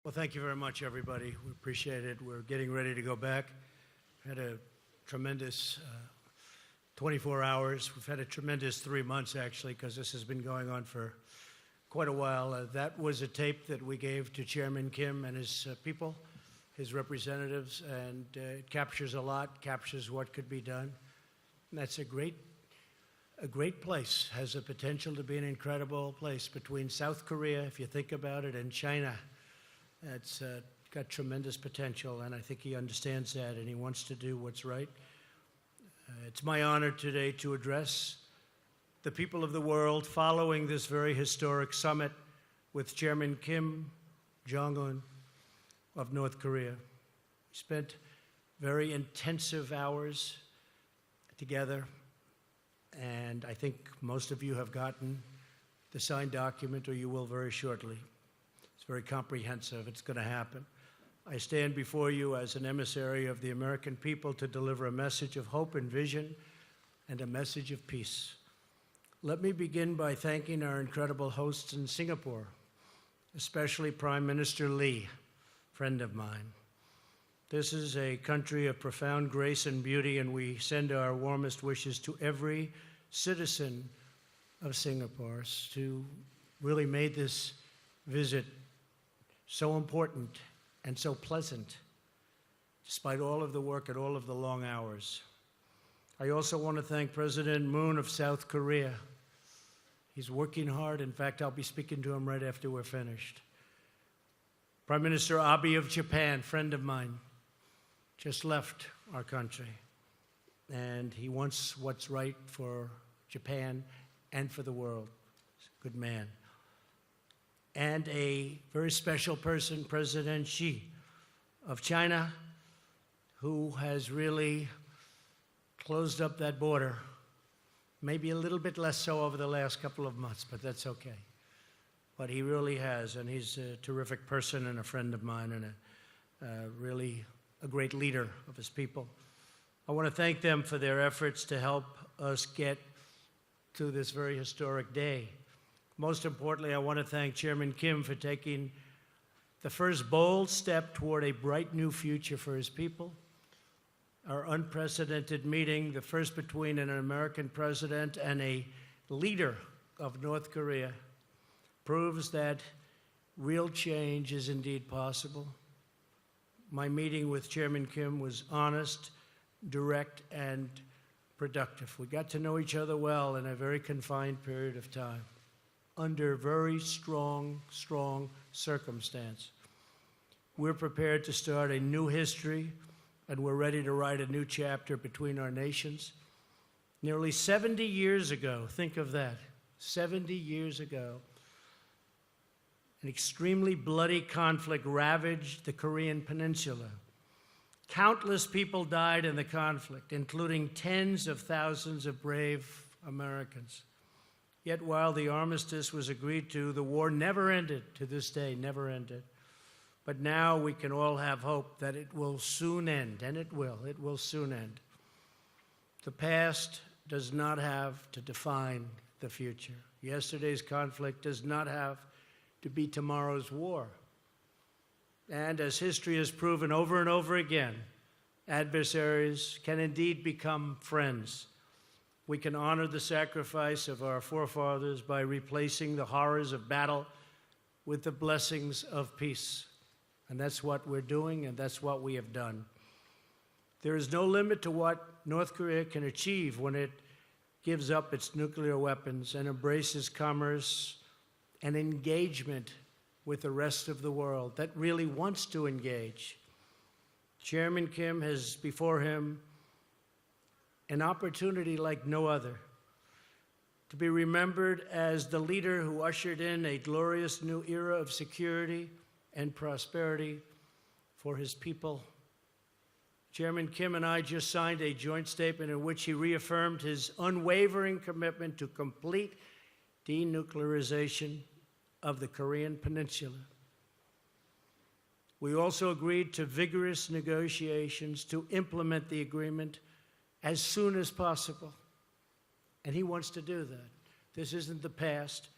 Well, thank you very much, everybody. We appreciate it. We're getting ready to go back. Had a tremendous 24 hours. We've had a tremendous 3 months, actually, because this has been going on for quite a while. That was a tape that we gave to Chairman Kim and his people, his representatives, and it captures a lot, captures what could be done. And that's a great place, has the potential to be an incredible place between South Korea, if you think about it, and China. It's got tremendous potential, and I think he understands that, and he wants to do what's right. It's my honor today to address the people of the world following this very historic summit with Chairman Kim Jong-un of North Korea. We spent very intensive hours together, and I think most of you have gotten the signed document, or you will very shortly. It's very comprehensive. It's going to happen. I stand before you as an emissary of the American people to deliver a message of hope and vision and a message of peace. Let me begin by thanking our incredible hosts in Singapore, especially Prime Minister Lee, friend of mine. This is a country of profound grace and beauty, and we send our warmest wishes to every citizen of Singapore who really made this visit so important and so pleasant, despite all of the work and all of the long hours. I also want to thank President Moon of South Korea. He's working hard. In fact, I'll be speaking to him right after we're finished. Prime Minister Abe of Japan, friend of mine, just left our country, and he wants what's right for Japan and for the world. He's a good man. And a very special person, President Xi of China, who has really closed up that border. Maybe a little bit less so over the last couple of months, but that's okay. But he really has, and he's a terrific person and a friend of mine and really a great leader of his people. I want to thank them for their efforts to help us get to this very historic day. Most importantly, I want to thank Chairman Kim for taking the first bold step toward a bright new future for his people. Our unprecedented meeting, the first between an American president and a leader of North Korea, proves that real change is indeed possible. My meeting with Chairman Kim was honest, direct, and productive. We got to know each other well in a very confined period of time, under very strong circumstance. We're prepared to start a new history, and we're ready to write a new chapter between our nations. Nearly 70 years ago, think of that, 70 years ago, an extremely bloody conflict ravaged the Korean peninsula. Countless people died in the conflict, including tens of thousands of brave Americans. Yet while the armistice was agreed to, the war never ended, to this day, never ended. But now we can all have hope that it will soon end, and it will soon end. The past does not have to define the future. Yesterday's conflict does not have to be tomorrow's war. And as history has proven over and over again, adversaries can indeed become friends. We can honor the sacrifice of our forefathers by replacing the horrors of battle with the blessings of peace. And that's what we're doing, and that's what we have done. There is no limit to what North Korea can achieve when it gives up its nuclear weapons and embraces commerce and engagement with the rest of the world that really wants to engage. Chairman Kim has before him an opportunity like no other, to be remembered as the leader who ushered in a glorious new era of security and prosperity for his people. Chairman Kim and I just signed a joint statement in which he reaffirmed his unwavering commitment to complete denuclearization of the Korean peninsula. We also agreed to vigorous negotiations to implement the agreement as soon as possible. And he wants to do that. This isn't the past.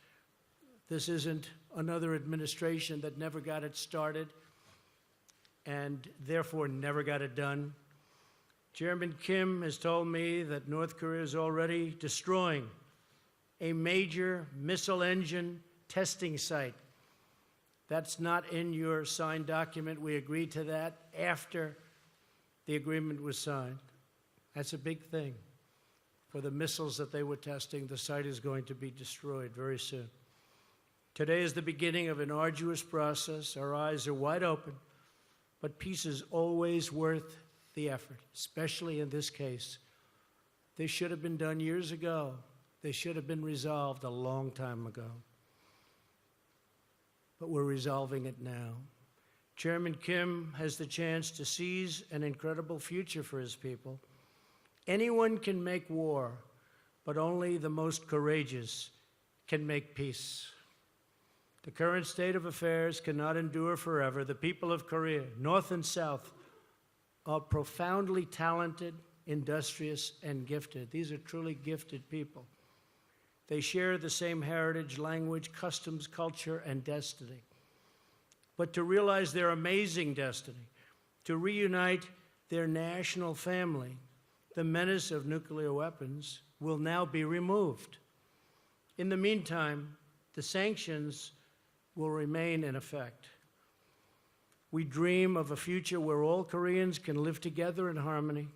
This isn't another administration that never got it started and therefore never got it done. Chairman Kim has told me that North Korea is already destroying a major missile engine testing site. That's not in your signed document. We agreed to that after the agreement was signed. That's a big thing. For the missiles that they were testing, the site is going to be destroyed very soon. Today is the beginning of an arduous process. Our eyes are wide open, but peace is always worth the effort, especially in this case. This should have been done years ago. They should have been resolved a long time ago. But we're resolving it now. Chairman Kim has the chance to seize an incredible future for his people. Anyone can make war, but only the most courageous can make peace. The current state of affairs cannot endure forever. The people of Korea, North and South, are profoundly talented, industrious, and gifted. These are truly gifted people. They share the same heritage, language, customs, culture, and destiny. But to realize their amazing destiny, to reunite their national family, the menace of nuclear weapons will now be removed. In the meantime, the sanctions will remain in effect. We dream of a future where all Koreans can live together in harmony,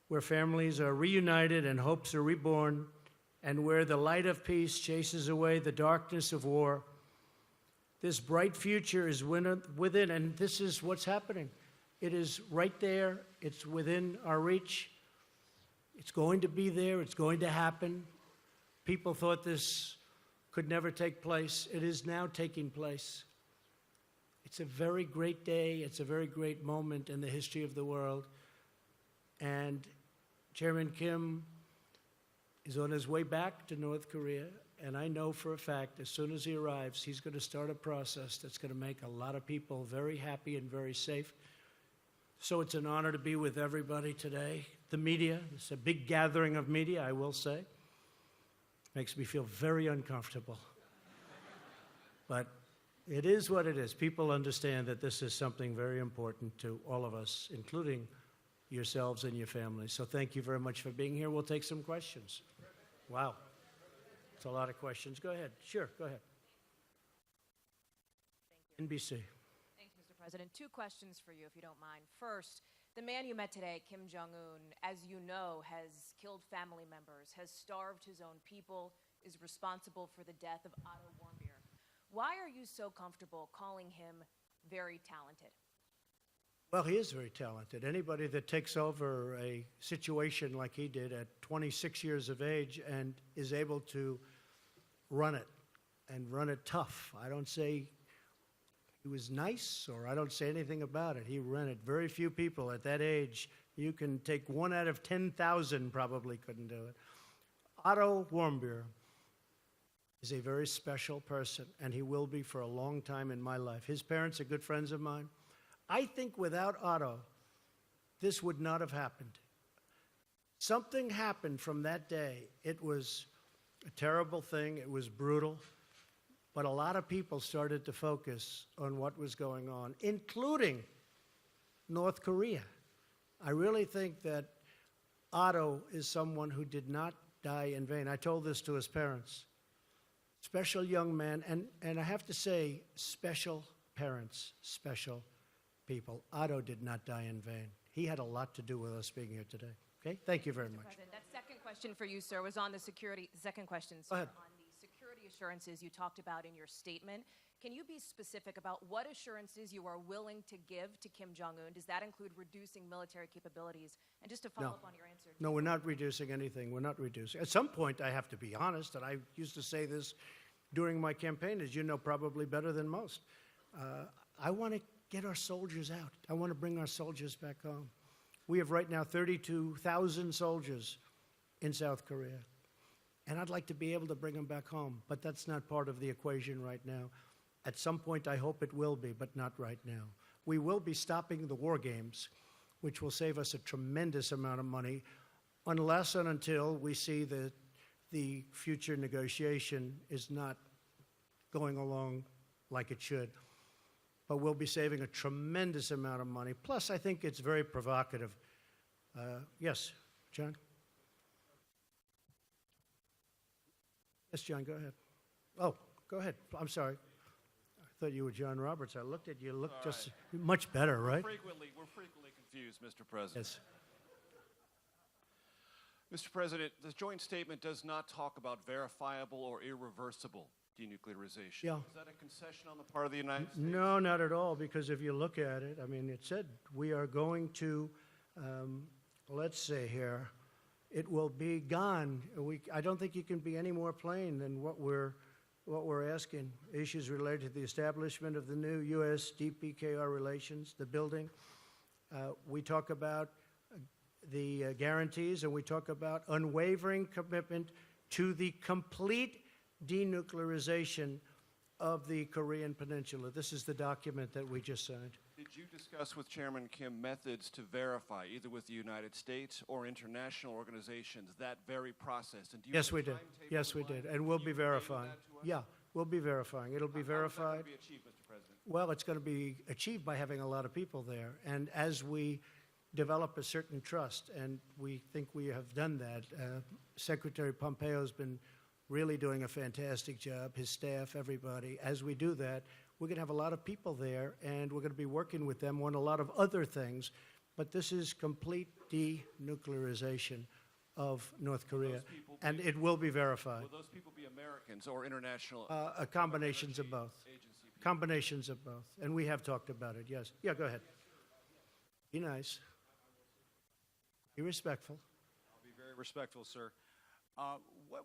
where families are reunited and hopes are reborn, and where the light of peace chases away the darkness of war. This bright future is within, and this is what's happening. It is right there. It's within our reach. It's going to be there. It's going to happen. People thought this could never take place. It is now taking place. It's a very great day. It's a very great moment in the history of the world. And Chairman Kim is on his way back to North Korea, and I know for a fact as soon as he arrives, he's going to start a process that's going to make a lot of people very happy and very safe. So it's an honor to be with everybody today. The media, it's a big gathering of media, I will say. Makes me feel very uncomfortable. But it is what it is. People understand that this is something very important to all of us, including yourselves and your families. So thank you very much for being here. We'll take some questions. Wow. It's a lot of questions. Go ahead. Sure, go ahead. NBC. Thanks, Mr. President. Two questions for you, if you don't mind. First, the man you met today, Kim Jong-un, as you know, has killed family members, has starved his own people, is responsible for the death of Otto Warmbier. Why are you so comfortable calling him very talented? Well, he is very talented. Anybody that takes over a situation like he did at 26 years of age and is able to run it and run it tough. I don't say he was nice or I don't say anything about it. He ran it. Very few people at that age, you can take 1 out of 10,000 probably couldn't do it. Otto Warmbier is a very special person, and he will be for a long time in my life. His parents are good friends of mine. I think without Otto, this would not have happened. Something happened from that day. It was a terrible thing. It was brutal. But a lot of people started to focus on what was going on, including North Korea. I really think that Otto is someone who did not die in vain. I told this to his parents. Special young man, and I have to say, special parents, special people. Otto did not die in vain. He had a lot to do with us being here today. Okay? Thank you very much. President, that second question for you, sir, was on the security. Second question, sir, on the security assurances you talked about in your statement. Can you be specific about what assurances you are willing to give to Kim Jong-un? Does that include reducing military capabilities? And just to follow up on your answer. No, we're not reducing anything. We're not reducing. At some point, I have to be honest, and I used to say this during my campaign, as you know probably better than most. I want to get our soldiers out. I want to bring our soldiers back home. We have right now 32,000 soldiers in South Korea. And I'd like to be able to bring them back home, but that's not part of the equation right now. At some point, I hope it will be, but not right now. We will be stopping the war games, which will save us a tremendous amount of money, unless and until we see that the future negotiation is not going along like it should. But we'll be saving a tremendous amount of money. Plus, I think it's very provocative. Yes, John? Yes, John, go ahead. Oh, go ahead. I'm sorry. I thought you were John Roberts. I looked at you. You look just much better, right? We're frequently confused, Mr. President. Yes. Mr. President, the joint statement does not talk about verifiable or irreversible denuclearization. Yeah. Is that a concession on the part of the United States? No, not at all, because if you look at it, I mean, it said we are going to, let's say here, it will be gone. I don't think you can be any more plain than what we're asking. Issues related to the establishment of the new U.S. DPKR relations, the building. We talk about the guarantees, and we talk about unwavering commitment to the complete denuclearization of the Korean Peninsula. This is the document that we just signed. Did you discuss with Chairman Kim methods to verify, either with the United States or international organizations, that very process? And do you Yes, have a we did. timetable Yes, in we mind? did. And we'll be Can you relay verifying. that to us? Yeah, we'll be verifying. It'll be verified. How is that going to be achieved, Mr. President? Well, it's going to be achieved by having a lot of people there. And as we develop a certain trust, and we think we have done that, Secretary Pompeo's been really doing a fantastic job, his staff, everybody. As we do that, we're going to have a lot of people there, and we're going to be working with them on a lot of other things. But this is complete denuclearization of North Korea, and it will be verified. Will those people be Americans or international? Combinations of both. Agency people? Combinations of both. And we have talked about it, yes. Yeah, go ahead. Be nice. Be respectful. I'll be very respectful, sir.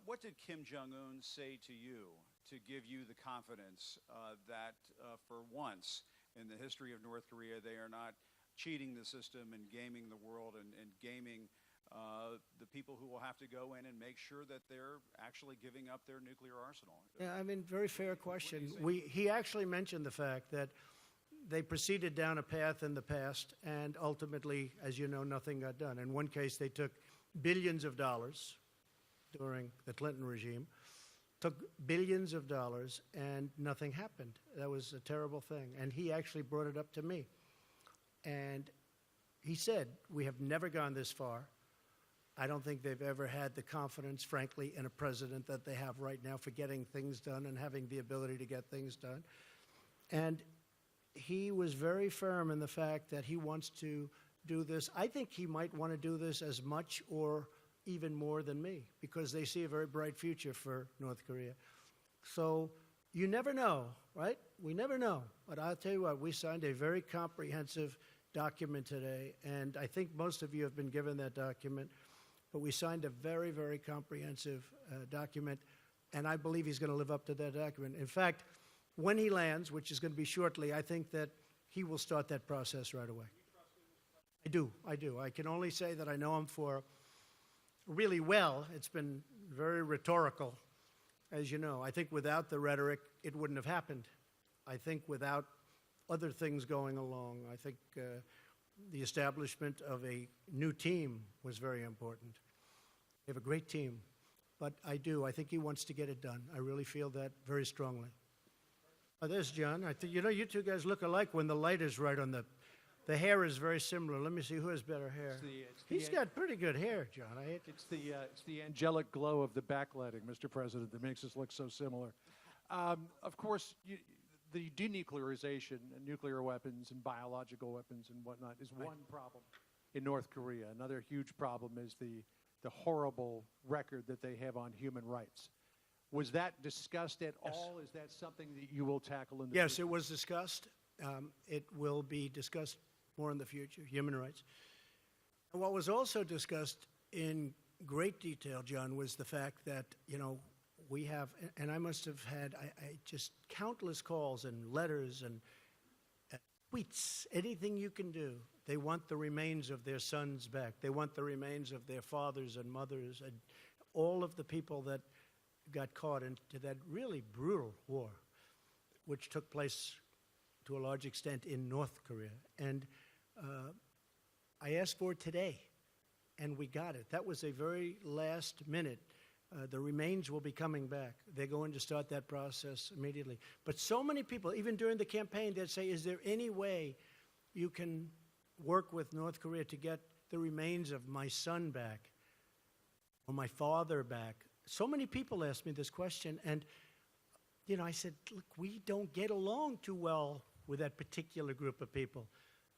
What did Kim Jong-un say to you to give you the confidence that for once in the history of North Korea, they are not cheating the system and gaming the world and gaming the people who will have to go in and make sure that they're actually giving up their nuclear arsenal? Yeah, I mean, very fair question. He actually mentioned the fact that they proceeded down a path in the past, and ultimately, as you know, nothing got done. In one case, they took billions of dollars during the Clinton regime, took billions of dollars, and nothing happened. That was a terrible thing. And he actually brought it up to me. And he said, we have never gone this far. I don't think they've ever had the confidence, frankly, in a president that they have right now for getting things done and having the ability to get things done. And he was very firm in the fact that he wants to do this. I think he might want to do this as much or even more than me, because they see a very bright future for North Korea. So you never know, right? We never know. But I'll tell you what, we signed a very comprehensive document today, and I think most of you have been given that document. But we signed a very, very comprehensive document, and I believe he's going to live up to that document. In fact, when he lands, which is going to be shortly, I think that he will start that process right away. I do. I can only say that I know him for really well. It's been very rhetorical, as you know. I think without the rhetoric, it wouldn't have happened. I think without other things going along, I think the establishment of a new team was very important. They have a great team, but I think he wants to get it done. I really feel that very strongly. Oh, there's John. You know, you two guys look alike when the light is right on the hair is very similar. Let me see who has better hair. He's got pretty good hair, John. It's the angelic glow of the backlighting, Mr. President, that makes us look so similar. Of course, the denuclearization and nuclear weapons and biological weapons and whatnot is one problem in North Korea. Another huge problem is the horrible record that they have on human rights. Was that discussed at all? Is that something that you will tackle in the Yes, future? it was discussed. It will be discussed more in the future, human rights. And what was also discussed in great detail, John, was the fact that, you know, we have, and I must have had just countless calls and letters and tweets, anything you can do. They want the remains of their sons back. They want the remains of their fathers and mothers and all of the people that got caught into that really brutal war, which took place to a large extent in North Korea. And I asked for it today, and we got it. That was a very last minute The remains will be coming back. They're going to start that process immediately. But so many people, even during the campaign, they'd say, is there any way you can work with North Korea to get the remains of my son back or my father back? So many people asked me this question, and I said, look, we don't get along too well with that particular group of people,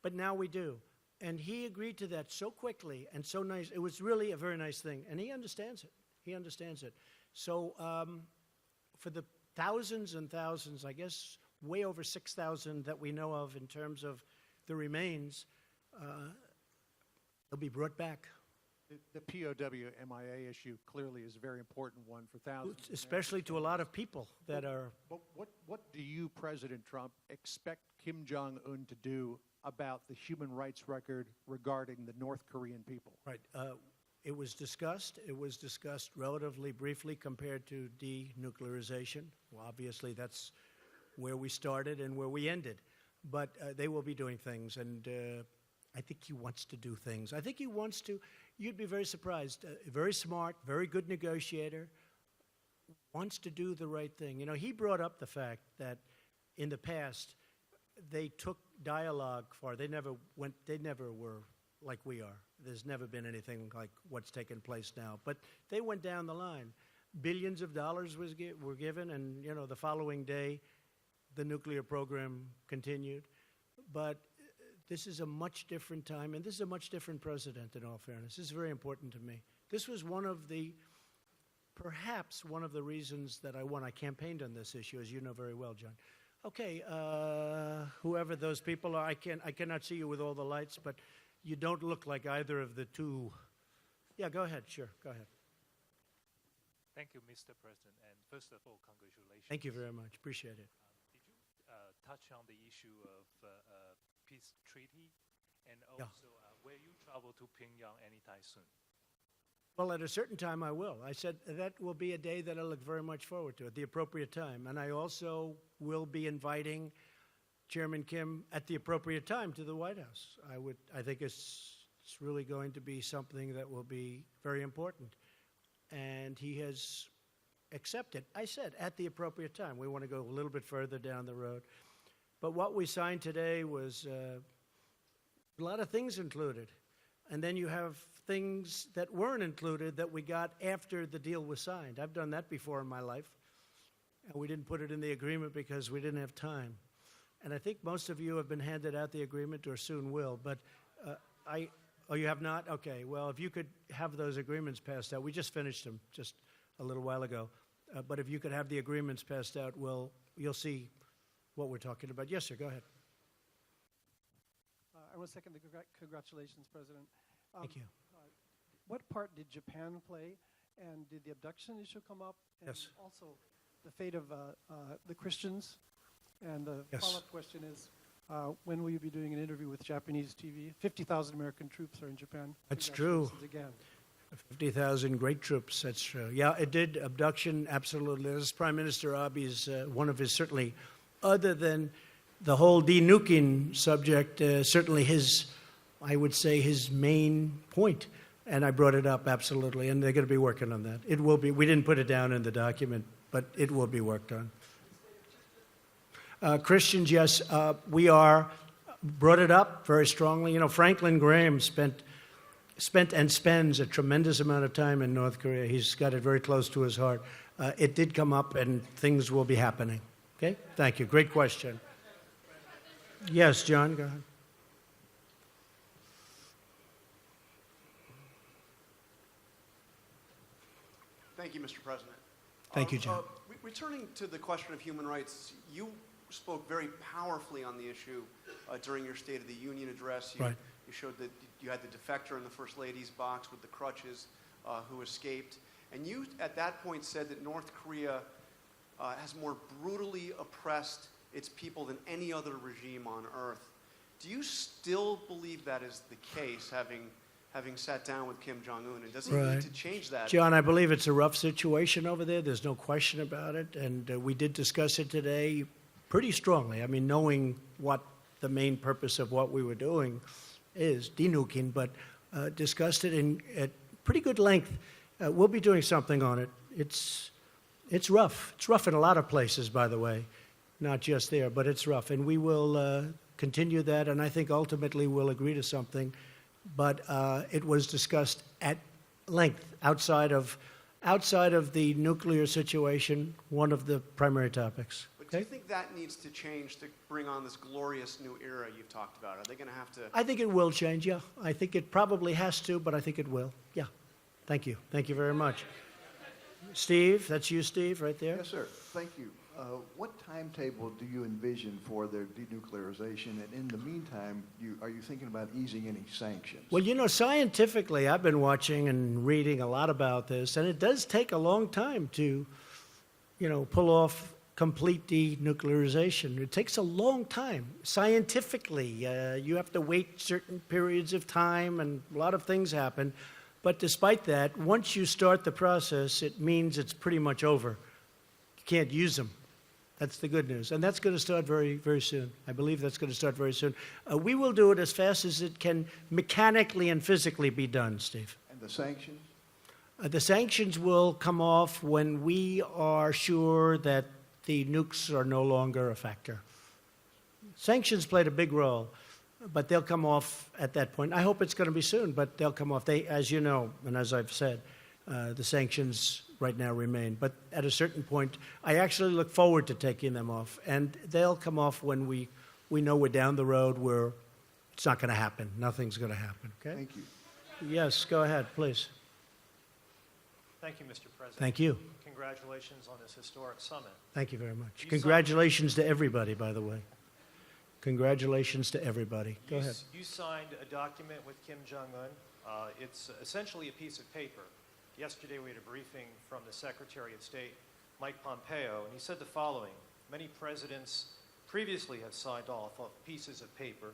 but now we do. And he agreed to that so quickly and so nice. It was really a very nice thing, and he understands it. He understands it. So for the thousands and thousands, I guess way over 6,000 that we know of in terms of the remains, they'll be brought back. The POW MIA issue clearly is a very important one for thousands. Especially to a lot of people that are... But what do you, President Trump, expect Kim Jong-un to do about the human rights record regarding the North Korean people? Right. It was discussed. It was discussed relatively briefly compared to denuclearization. Well, obviously, that's where we started and where we ended. But they will be doing things, and I think he wants to do things. I think he wants to. You'd be very surprised. Very smart, very good negotiator, wants to do the right thing. He brought up the fact that in the past, they took dialogue far. They never were like we are. There's never been anything like what's taken place now. But they went down the line. Billions of dollars were given, and the following day, the nuclear program continued. But this is a much different time, and this is a much different president, in all fairness. This is very important to me. This was perhaps one of the reasons that I won. I campaigned on this issue, as you know very well, John. Okay, whoever those people are, I cannot see you with all the lights, but you don't look like either of the two. Yeah, go ahead. Sure, go ahead. Thank you, Mr. President. And first of all, congratulations. Thank you very much. Appreciate it. Did you touch on the issue of peace treaty? And Yeah. also, will you travel to Pyongyang anytime soon? Well, at a certain time, I will. I said that will be a day that I look very much forward to at the appropriate time. And I also will be inviting Chairman Kim at the appropriate time to the White House. I think it's really going to be something that will be very important. And he has accepted. I said at the appropriate time. We want to go a little bit further down the road. But what we signed today was a lot of things included. And then you have things that weren't included that we got after the deal was signed. I've done that before in my life. And we didn't put it in the agreement because we didn't have time. And I think most of you have been handed out the agreement or soon will. But oh, you have not? Okay. Well, if you could have those agreements passed out. We just finished them just a little while ago. But if you could have the agreements passed out, you'll see what we're talking about. Yes, sir. Go ahead. I want to second the congratulations, President. Thank you. What part did Japan play, and did the abduction issue come up? And Yes. also, the fate of the Christians. And the Yes. follow-up question is, when will you be doing an interview with Japanese TV? 50,000 American troops are in Japan. That's true. Congratulations again. 50,000 great troops, that's true. Yeah, it did. Abduction, absolutely. This Prime Minister Abe's, one of his, certainly, other than the whole denuking subject, certainly I would say his main point. And I brought it up, absolutely, and they're going to be working on that. It will be. We didn't put it down in the document, but it will be worked on. Christians, yes, we brought it up very strongly. Franklin Graham spent and spends a tremendous amount of time in North Korea. He's got it very close to his heart. It did come up, and things will be happening. Okay? Thank you. Great question. Yes, John, go ahead. Thank you, Mr. President. Thank you, John. Returning to the question of human rights, you spoke very powerfully on the issue during your State of the Union address. Right. You showed that you had the defector in the First Lady's box with the crutches who escaped. And you, at that point, said that North Korea has more brutally oppressed its people than any other regime on earth. Do you still believe that is the case, having sat down with Kim Jong-un? And does he need to change that? John, I believe it's a rough situation over there. There's no question about it. And we did discuss it today pretty strongly. I mean, knowing what the main purpose of what we were doing is, denuking, but discussed it at pretty good length. We'll be doing something on it. It's rough. It's rough in a lot of places, by the way, not just there, but it's rough. And we will continue that, and I think ultimately we'll agree to something. But it was discussed at length outside of the nuclear situation, one of the primary topics. But do you think that needs to change to bring on this glorious new era you've talked about? Are they going to have to? I think it will change, yeah. I think it probably has to, but I think it will. Yeah. Thank you. Thank you very much. Steve, that's you, Steve, right there. Yes, sir. Thank you. What timetable do you envision for their denuclearization? And in the meantime, are you thinking about easing any sanctions? Well, you know, scientifically, I've been watching and reading a lot about this, and it does take a long time to, pull off complete denuclearization. It takes a long time. Scientifically, you have to wait certain periods of time, and a lot of things happen. But despite that, once you start the process, it means it's pretty much over. You can't use them. That's the good news. And that's going to start very, very soon. I believe that's going to start very soon. We will do it as fast as it can mechanically and physically be done, Steve. And the sanctions? The sanctions will come off when we are sure that the nukes are no longer a factor. Sanctions played a big role, but they'll come off at that point. I hope it's going to be soon, but they'll come off. They, as you know, and as I've said, the sanctions right now remain. But at a certain point, I actually look forward to taking them off. And they'll come off when we know we're down the road where it's not going to happen. Nothing's going to happen, okay? Thank you. Yes, go ahead, please. Thank you, Mr. President. Thank you. Congratulations on this historic summit. Thank you very much. You Congratulations to everybody, by the way. Congratulations to everybody. Go ahead. You signed a document with Kim Jong-un. It's essentially a piece of paper. Yesterday, we had a briefing from the Secretary of State, Mike Pompeo, and he said the following: many presidents previously have signed off on pieces of paper,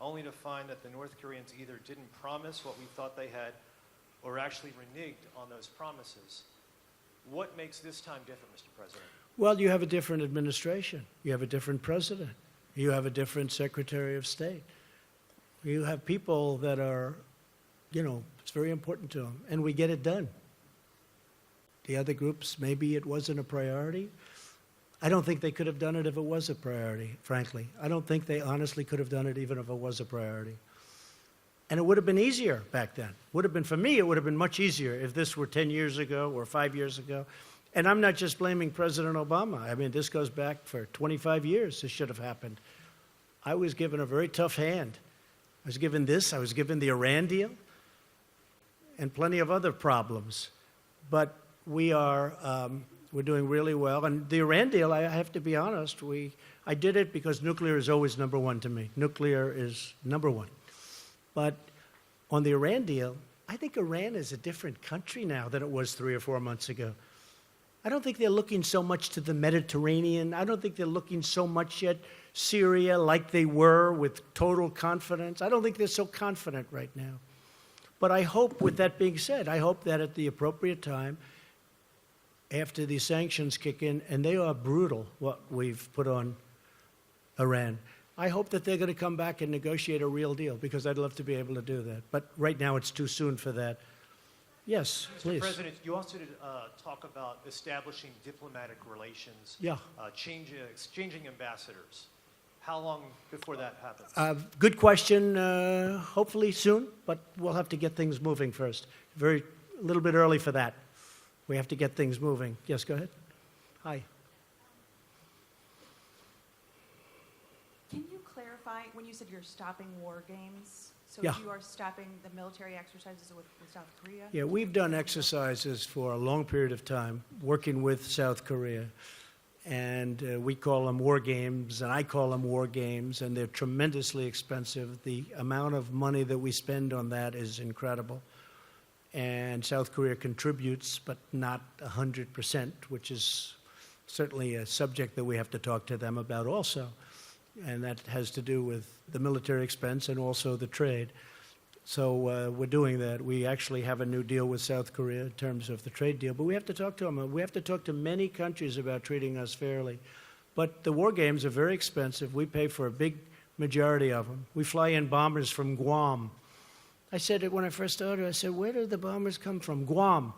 only to find that the North Koreans either didn't promise what we thought they had or actually reneged on those promises. What makes this time different, Mr. President? Well, you have a different administration. You have a different president. You have a different Secretary of State. You have people that are, it's very important to them, and we get it done. The other groups, maybe it wasn't a priority. I don't think they could have done it if it was a priority, frankly. I don't think they honestly could have done it even if it was a priority. And it would have been easier back then. For me, it would have been much easier if this were 10 years ago or 5 years ago. And I'm not just blaming President Obama. I mean, this goes back for 25 years. This should have happened. I was given a very tough hand. I was given this. I was given the Iran deal and plenty of other problems. But we're doing really well. And the Iran deal, I have to be honest, I did it because nuclear is always number one to me. Nuclear is number one. But on the Iran deal, I think Iran is a different country now than it was 3 or 4 months ago. I don't think they're looking so much to the Mediterranean. I don't think they're looking so much at Syria like they were with total confidence. I don't think they're so confident right now. But I hope, with that being said, I hope that at the appropriate time, after the sanctions kick in, and they are brutal, what we've put on Iran, I hope that they're going to come back and negotiate a real deal, because I'd love to be able to do that. But right now, it's too soon for that. Yes, please. Mr. President, you also did talk about establishing diplomatic relations, Yeah. Exchanging ambassadors. How long before that happens? Good question. Hopefully soon, but we'll have to get things moving first. A little bit early for that. We have to get things moving. Yes, go ahead. Hi. Can you clarify when you said you're stopping war games? So Yeah. you are stopping the military exercises with South Korea? Yeah, we've done exercises for a long period of time working with South Korea. And we call them war games, and I call them war games, and they're tremendously expensive. The amount of money that we spend on that is incredible. And South Korea contributes, but not 100%, which is certainly a subject that we have to talk to them about also. And that has to do with the military expense and also the trade. So we're doing that. We actually have a new deal with South Korea in terms of the trade deal, but we have to talk to them. We have to talk to many countries about treating us fairly. But the war games are very expensive. We pay for a big majority of them. We fly in bombers from Guam. I said it when I first started. I said, where do the bombers come from? Guam.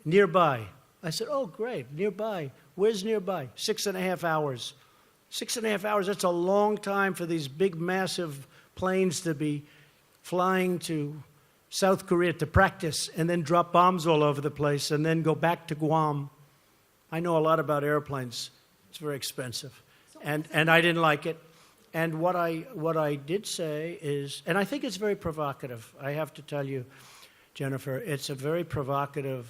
nearby. I said, oh, great, nearby. Where's nearby? 6.5 hours. 6.5 hours, that's a long time for these big, massive planes to be flying to South Korea to practice and then drop bombs all over the place and then go back to Guam. I know a lot about airplanes. It's very expensive. And I didn't like it. And what I did say is, and I think it's very provocative. I have to tell you, Jennifer, it's a very provocative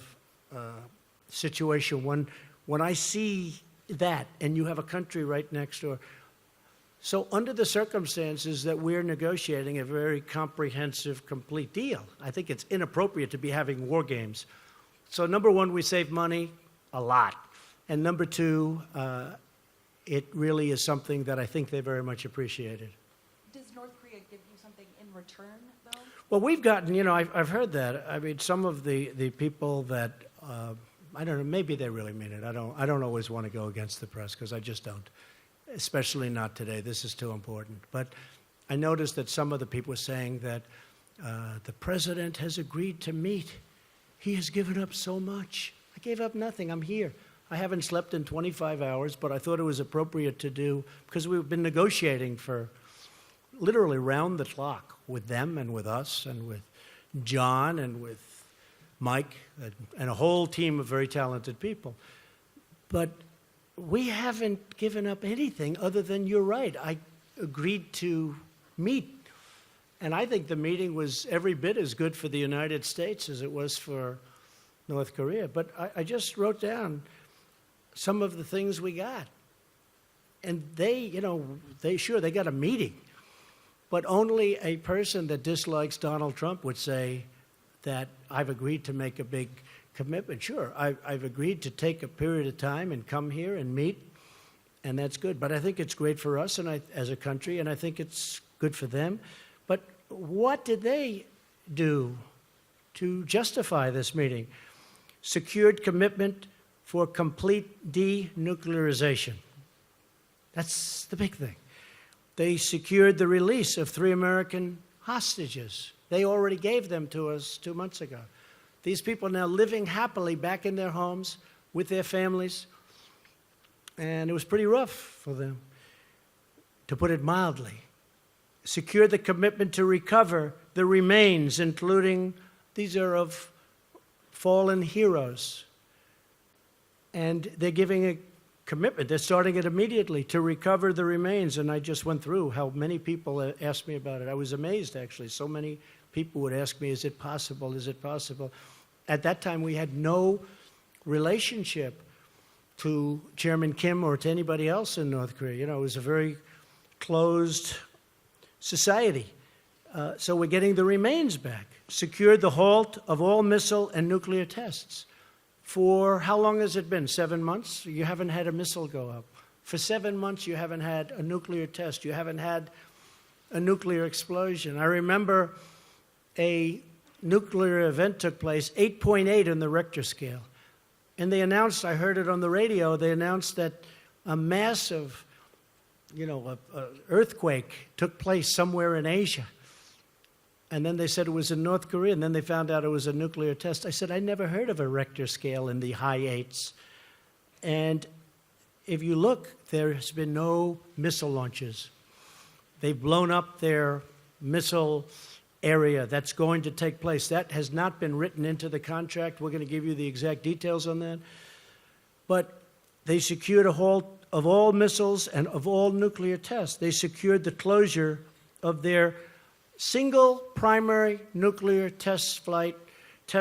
situation when I see that and you have a country right next door. So under the circumstances that we're negotiating a very comprehensive, complete deal, I think it's inappropriate to be having war games. So number one, we save money a lot. And number two, it really is something that I think they very much appreciated. Does North Korea give you something in return, though? Well, we've gotten, I've heard that. I mean, some of the people that, I don't know, maybe they really mean it. I don't always want to go against the press because I just don't, especially not today. This is too important. But I noticed that some of the people were saying that the president has agreed to meet. He has given up so much. I gave up nothing. I'm here. I haven't slept in 25 hours, but I thought it was appropriate to do because we've been negotiating for literally round the clock with them and with us and with John and with Mike and a whole team of very talented people. But we haven't given up anything other than, you're right, I agreed to meet. And I think the meeting was every bit as good for the United States as it was for North Korea. But I just wrote down some of the things we got. And they got a meeting. But only a person that dislikes Donald Trump would say that I've agreed to make a big commitment. Sure, I've agreed to take a period of time and come here and meet, and that's good. But I think it's great for us and as a country, and I think it's good for them. But what did they do to justify this meeting? Secured commitment for complete denuclearization. That's the big thing. They secured the release of 3 American hostages. They already gave them to us 2 months ago. These people are now living happily back in their homes with their families, and it was pretty rough for them, to put it mildly. Secure the commitment to recover the remains, including, these are of fallen heroes. And they're giving a commitment. They're starting it immediately to recover the remains. And I just went through how many people asked me about it. I was amazed, actually. So many people would ask me, is it possible? Is it possible? At that time, we had no relationship to Chairman Kim or to anybody else in North Korea. It was a very closed society. So we're getting the remains back. Secured the halt of all missile and nuclear tests. For how long has it been? 7 months? You haven't had a missile go up. For 7 months, you haven't had a nuclear test. You haven't had a nuclear explosion. I remember a nuclear event took place, 8.8 on the Richter scale. And they announced, I heard it on the radio, they announced that a massive, earthquake took place somewhere in Asia. And then they said it was in North Korea, and then they found out it was a nuclear test. I said, I never heard of a Richter scale in the high 8s. And if you look, there has been no missile launches. They've blown up their missile area. That's going to take place. That has not been written into the contract. We're going to give you the exact details on that. But they secured a halt of all missiles and of all nuclear tests. They secured the closure of their single primary nuclear test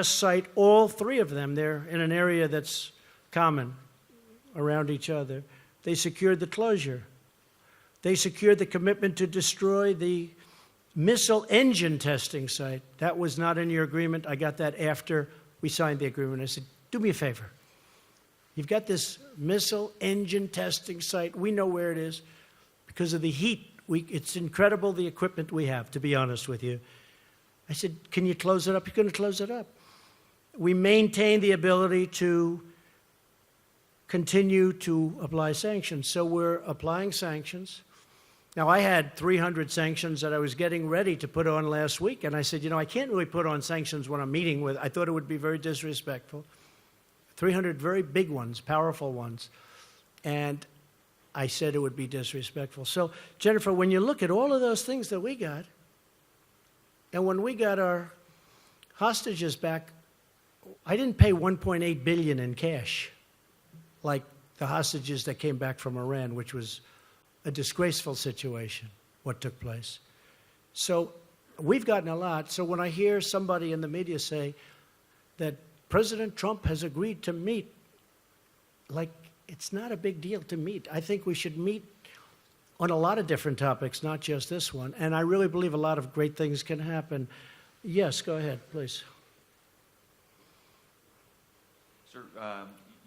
site, all 3 of them. They're in an area that's common around each other. They secured the closure. They secured the commitment to destroy the missile engine testing site. That was not in your agreement. I got that after we signed the agreement. I said, do me a favor. You've got this missile engine testing site. We know where it is because of the heat. It's incredible the equipment we have, to be honest with you. I said, can you close it up? You're going to close it up. We maintain the ability to continue to apply sanctions. So we're applying sanctions. Now, I had 300 sanctions that I was getting ready to put on last week, and I said, I can't really put on sanctions when I'm meeting with. I thought it would be very disrespectful. 300 very big ones, powerful ones. And I said it would be disrespectful. So, Jennifer, when you look at all of those things that we got, and when we got our hostages back, I didn't pay $1.8 billion in cash, like the hostages that came back from Iran, which was a disgraceful situation, what took place. So we've gotten a lot. So when I hear somebody in the media say that President Trump has agreed to meet, like, it's not a big deal to meet. I think we should meet on a lot of different topics, not just this one. And I really believe a lot of great things can happen. Yes, go ahead, please. Sir,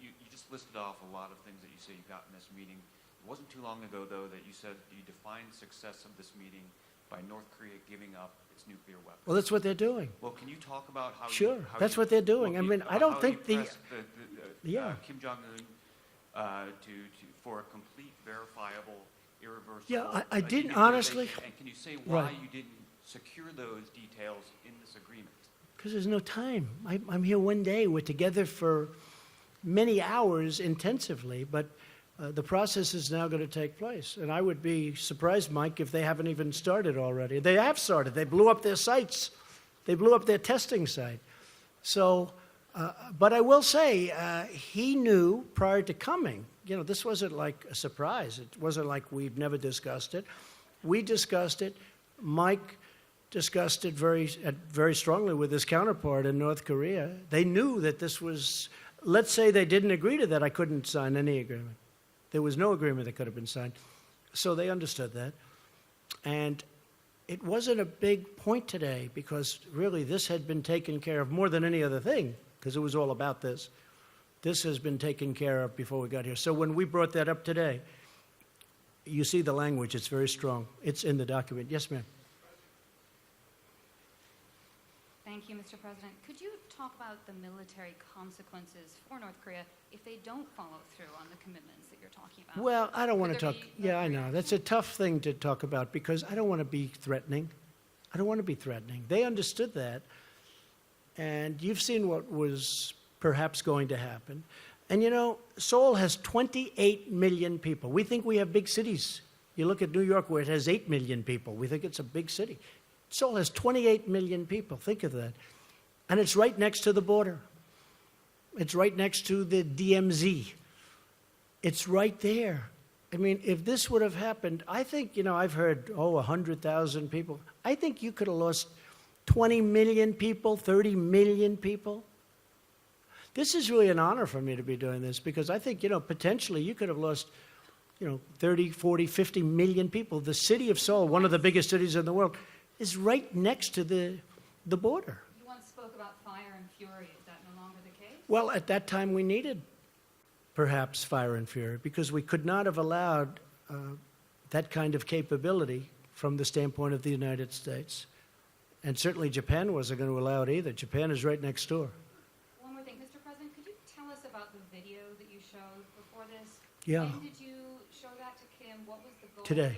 you just listed off a lot of things that you say you got in this meeting. It wasn't too long ago, though, that you said you defined success of this meeting by North Korea giving up its nuclear weapons. Well, that's what they're doing. Well, can you talk about how Sure, how that's what they're doing. well, I mean, I how don't you think the, pressed yeah. Kim Jong-un for a complete, verifiable, irreversible. Yeah, I didn't denuclearization. honestly. And can you say why Right. you didn't secure those details in this agreement? Because there's no time. I'm here one day. We're together for many hours intensively, but the process is now going to take place. And I would be surprised, Mike, if they haven't even started already. They have started. They blew up their sites. They blew up their testing site. So, but I will say, he knew prior to coming, you know, this wasn't like a surprise. It wasn't like we've never discussed it. We discussed it. Mike discussed it very strongly with his counterpart in North Korea. They knew that this was, let's say they didn't agree to that, I couldn't sign any agreement. There was no agreement that could have been signed. So they understood that. And it wasn't a big point today because really this had been taken care of more than any other thing because it was all about this. This has been taken care of before we got here. So when we brought that up today, you see the language, it's very strong. It's in the document. Yes, ma'am. Thank you, Mr. President. Could you talk about the military consequences for North Korea if they don't follow through on the commitments that you're talking about? Well, I don't want to Could talk. there be Yeah, I know. That's a tough thing to talk about because I don't want to be threatening. I don't want to be threatening. They understood that. And you've seen what was perhaps going to happen. And you know, Seoul has 28 million people. We think we have big cities. You look at New York where it has 8 million people. We think it's a big city. Seoul has 28 million people. Think of that. And it's right next to the border. It's right next to the DMZ. It's right there. I mean, if this would have happened, I think, you know, I've heard, 100,000 people. I think you could have lost 20 million people, 30 million people. This is really an honor for me to be doing this because I think, you know, potentially you could have lost, 30, 40, 50 million people. The city of Seoul, one of the biggest cities in the world, is right next to the border. You once spoke about fire and fury. Is that no longer the case? Well, at that time we needed perhaps fire and fury because we could not have allowed that kind of capability from the standpoint of the United States. And certainly Japan wasn't going to allow it either. Japan is right next door. One more thing, Mr. President, could you tell us about the video that you showed before this? Yeah. When did you show that to Kim? What was the goal Today.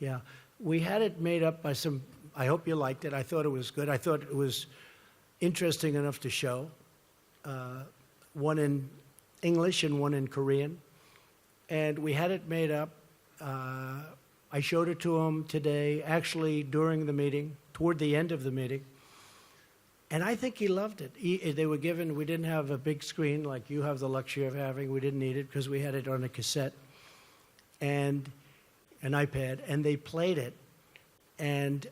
here? Yeah. We had it made up by some, I hope you liked it. I thought it was good. I thought it was interesting enough to show. One in English and one in Korean. And we had it made up. I showed it to him today, actually during the meeting, toward the end of the meeting. And I think he loved it. They were given, we didn't have a big screen like you have the luxury of having. We didn't need it because we had it on a cassette and an iPad, and they played it. And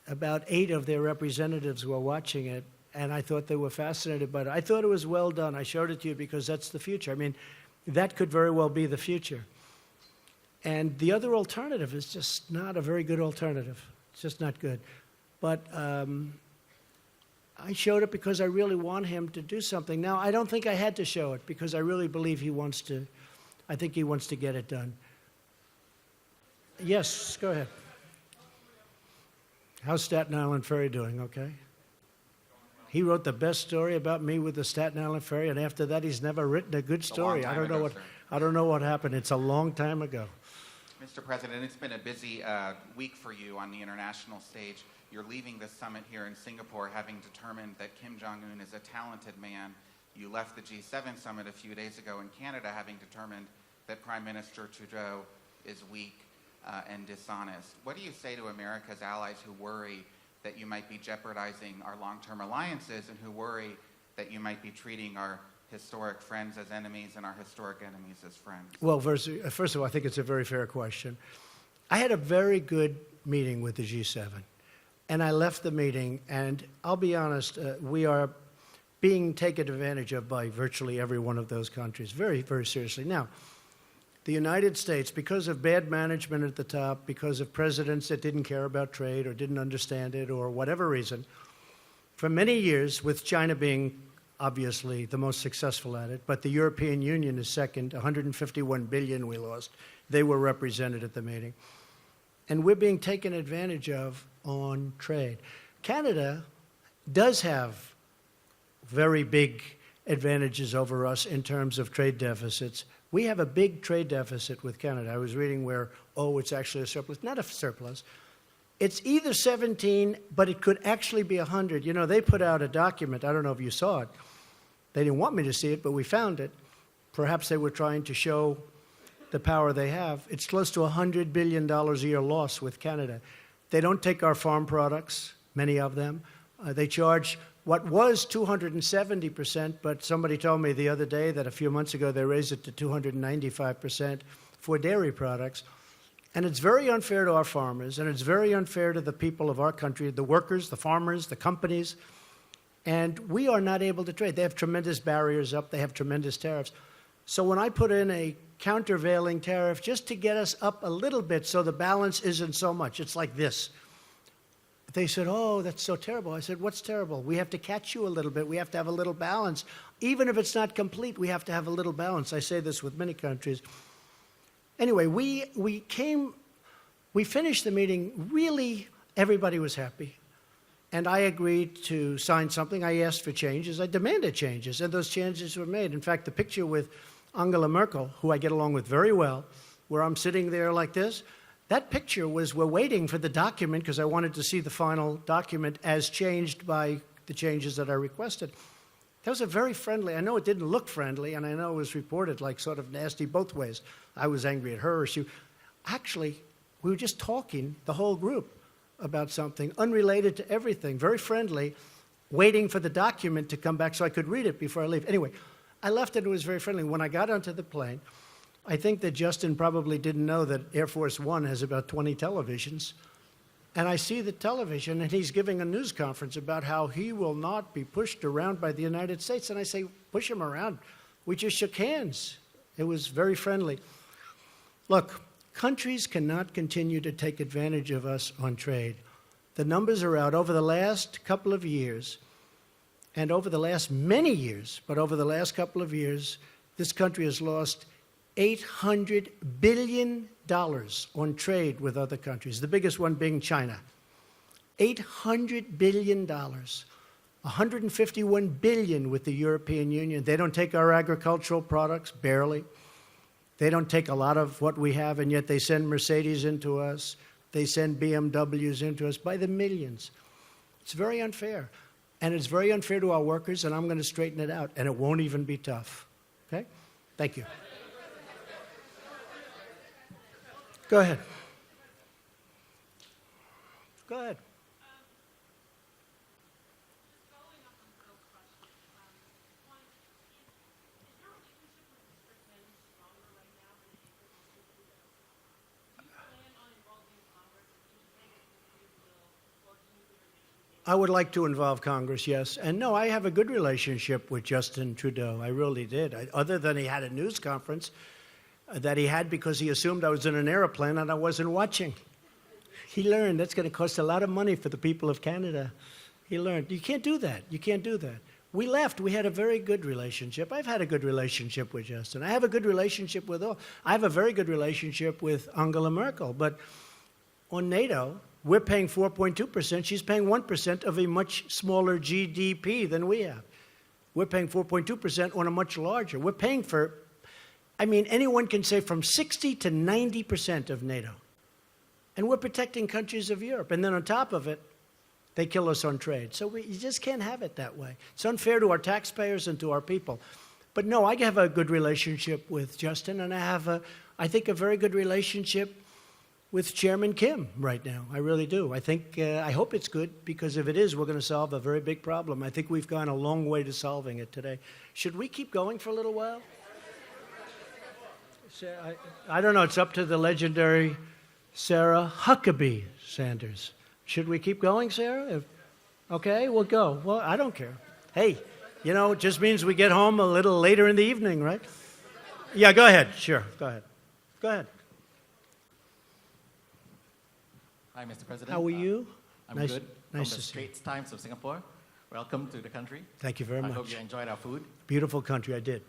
about 8 of their representatives were watching it, and I thought they were fascinated by it. I thought it was well done. I showed it to you because that's the future. I mean, that could very well be the future. And the other alternative is just not a very good alternative. It's just not good. But I showed it because I really want him to do something. Now, I don't think I had to show it because I really believe he wants to. I think he wants to get it done. Yes, go ahead. How's Staten Island Ferry doing? Okay. He wrote the best story about me with the Staten Island Ferry, and after that, he's never written a good story. I don't know what happened. It's a long time ago. Mr. President, it's been a busy week for you on the international stage. You're leaving this summit here in Singapore having determined that Kim Jong-un is a talented man. You left the G7 summit a few days ago in Canada having determined that Prime Minister Trudeau is weak and dishonest. What do you say to America's allies who worry that you might be jeopardizing our long-term alliances and who worry that you might be treating our historic friends as enemies and our historic enemies as friends? Well, first of all, I think it's a very fair question. I had a very good meeting with the G7, and I left the meeting, and I'll be honest, we are being taken advantage of by virtually every one of those countries, very, very seriously. Now, the United States, because of bad management at the top, because of presidents that didn't care about trade or didn't understand it or whatever reason, for many years, with China being obviously the most successful at it, but the European Union is second, 151 billion we lost. They were represented at the meeting. And we're being taken advantage of on trade. Canada does have very big advantages over us in terms of trade deficits. We have a big trade deficit with Canada. I was reading where, it's actually a surplus. Not a surplus. It's either 17, but it could actually be 100. You know, they put out a document. I don't know if you saw it. They didn't want me to see it, but we found it. Perhaps they were trying to show the power they have. It's close to $100 billion a year loss with Canada. They don't take our farm products, many of them. They charge what was 270%, but somebody told me the other day that a few months ago they raised it to 295% for dairy products. And it's very unfair to our farmers, and it's very unfair to the people of our country, the workers, the farmers, the companies. And we are not able to trade. They have tremendous barriers up. They have tremendous tariffs. So when I put in a countervailing tariff just to get us up a little bit so the balance isn't so much, it's like this. They said, oh, that's so terrible. I said, what's terrible? We have to catch you a little bit. We have to have a little balance. Even if it's not complete, we have to have a little balance. I say this with many countries. Anyway, we finished the meeting. Really, everybody was happy. And I agreed to sign something. I asked for changes. I demanded changes, and those changes were made. In fact, the picture with Angela Merkel, who I get along with very well, where I'm sitting there like this, that picture was, we're waiting for the document because I wanted to see the final document as changed by the changes that I requested. That was a very friendly, I know it didn't look friendly, and I know it was reported like sort of nasty both ways. I was angry at her. Actually, we were just talking, the whole group, about something unrelated to everything, very friendly, waiting for the document to come back so I could read it before I leave. Anyway, I left it was very friendly. When I got onto the plane, I think that Justin probably didn't know that Air Force One has about 20 televisions. And I see the television, and he's giving a news conference about how he will not be pushed around by the United States. And I say, push him around. We just shook hands. It was very friendly. Look, countries cannot continue to take advantage of us on trade. The numbers are out. Over the last couple of years, and over the last many years, but over the last couple of years, this country has lost $800 billion on trade with other countries, the biggest one being China. $800 billion. $151 billion with the European Union. They don't take our agricultural products, barely. They don't take a lot of what we have, and yet they send Mercedes into us. They send BMWs into us by the millions. It's very unfair. And it's very unfair to our workers, and I'm going to straighten it out, and it won't even be tough. Okay? Thank you. Go ahead. Go ahead. I would like to involve Congress, yes. And no, I have a good relationship with Justin Trudeau. I really did. Other than he had a news conference that he had because he assumed I was in an airplane and I wasn't watching. He learned that's going to cost a lot of money for the people of Canada. He learned. You can't do that. You can't do that. We left. We had a very good relationship. I've had a good relationship with Justin. I have a good relationship with all. I have a very good relationship with Angela Merkel. But on NATO, we're paying 4.2%. She's paying 1% of a much smaller GDP than we have. We're paying 4.2% on a much larger. We're paying for I mean, anyone can say from 60 to 90% of NATO. And we're protecting countries of Europe. And then on top of it, they kill us on trade. So you just can't have it that way. It's unfair to our taxpayers and to our people. But no, I have a good relationship with Justin, and I have, I think, a very good relationship with Chairman Kim right now. I really do. I hope it's good, because if it is, we're going to solve a very big problem. I think we've gone a long way to solving it today. Should we keep going for a little while? I don't know. It's up to the legendary Sarah Huckabee Sanders. Should we keep going, Sarah? Okay, we'll go. Well, I don't care. Hey, you know, it just means we get home a little later in the evening, right? Yeah, go ahead. Sure, go ahead. Go ahead. Hi, Mr. President. How are you? I'm Nice- good. nice From to the see you. Straits Times of Singapore. Welcome to the country. Thank you very I much. hope you enjoyed our food. Beautiful country, I did.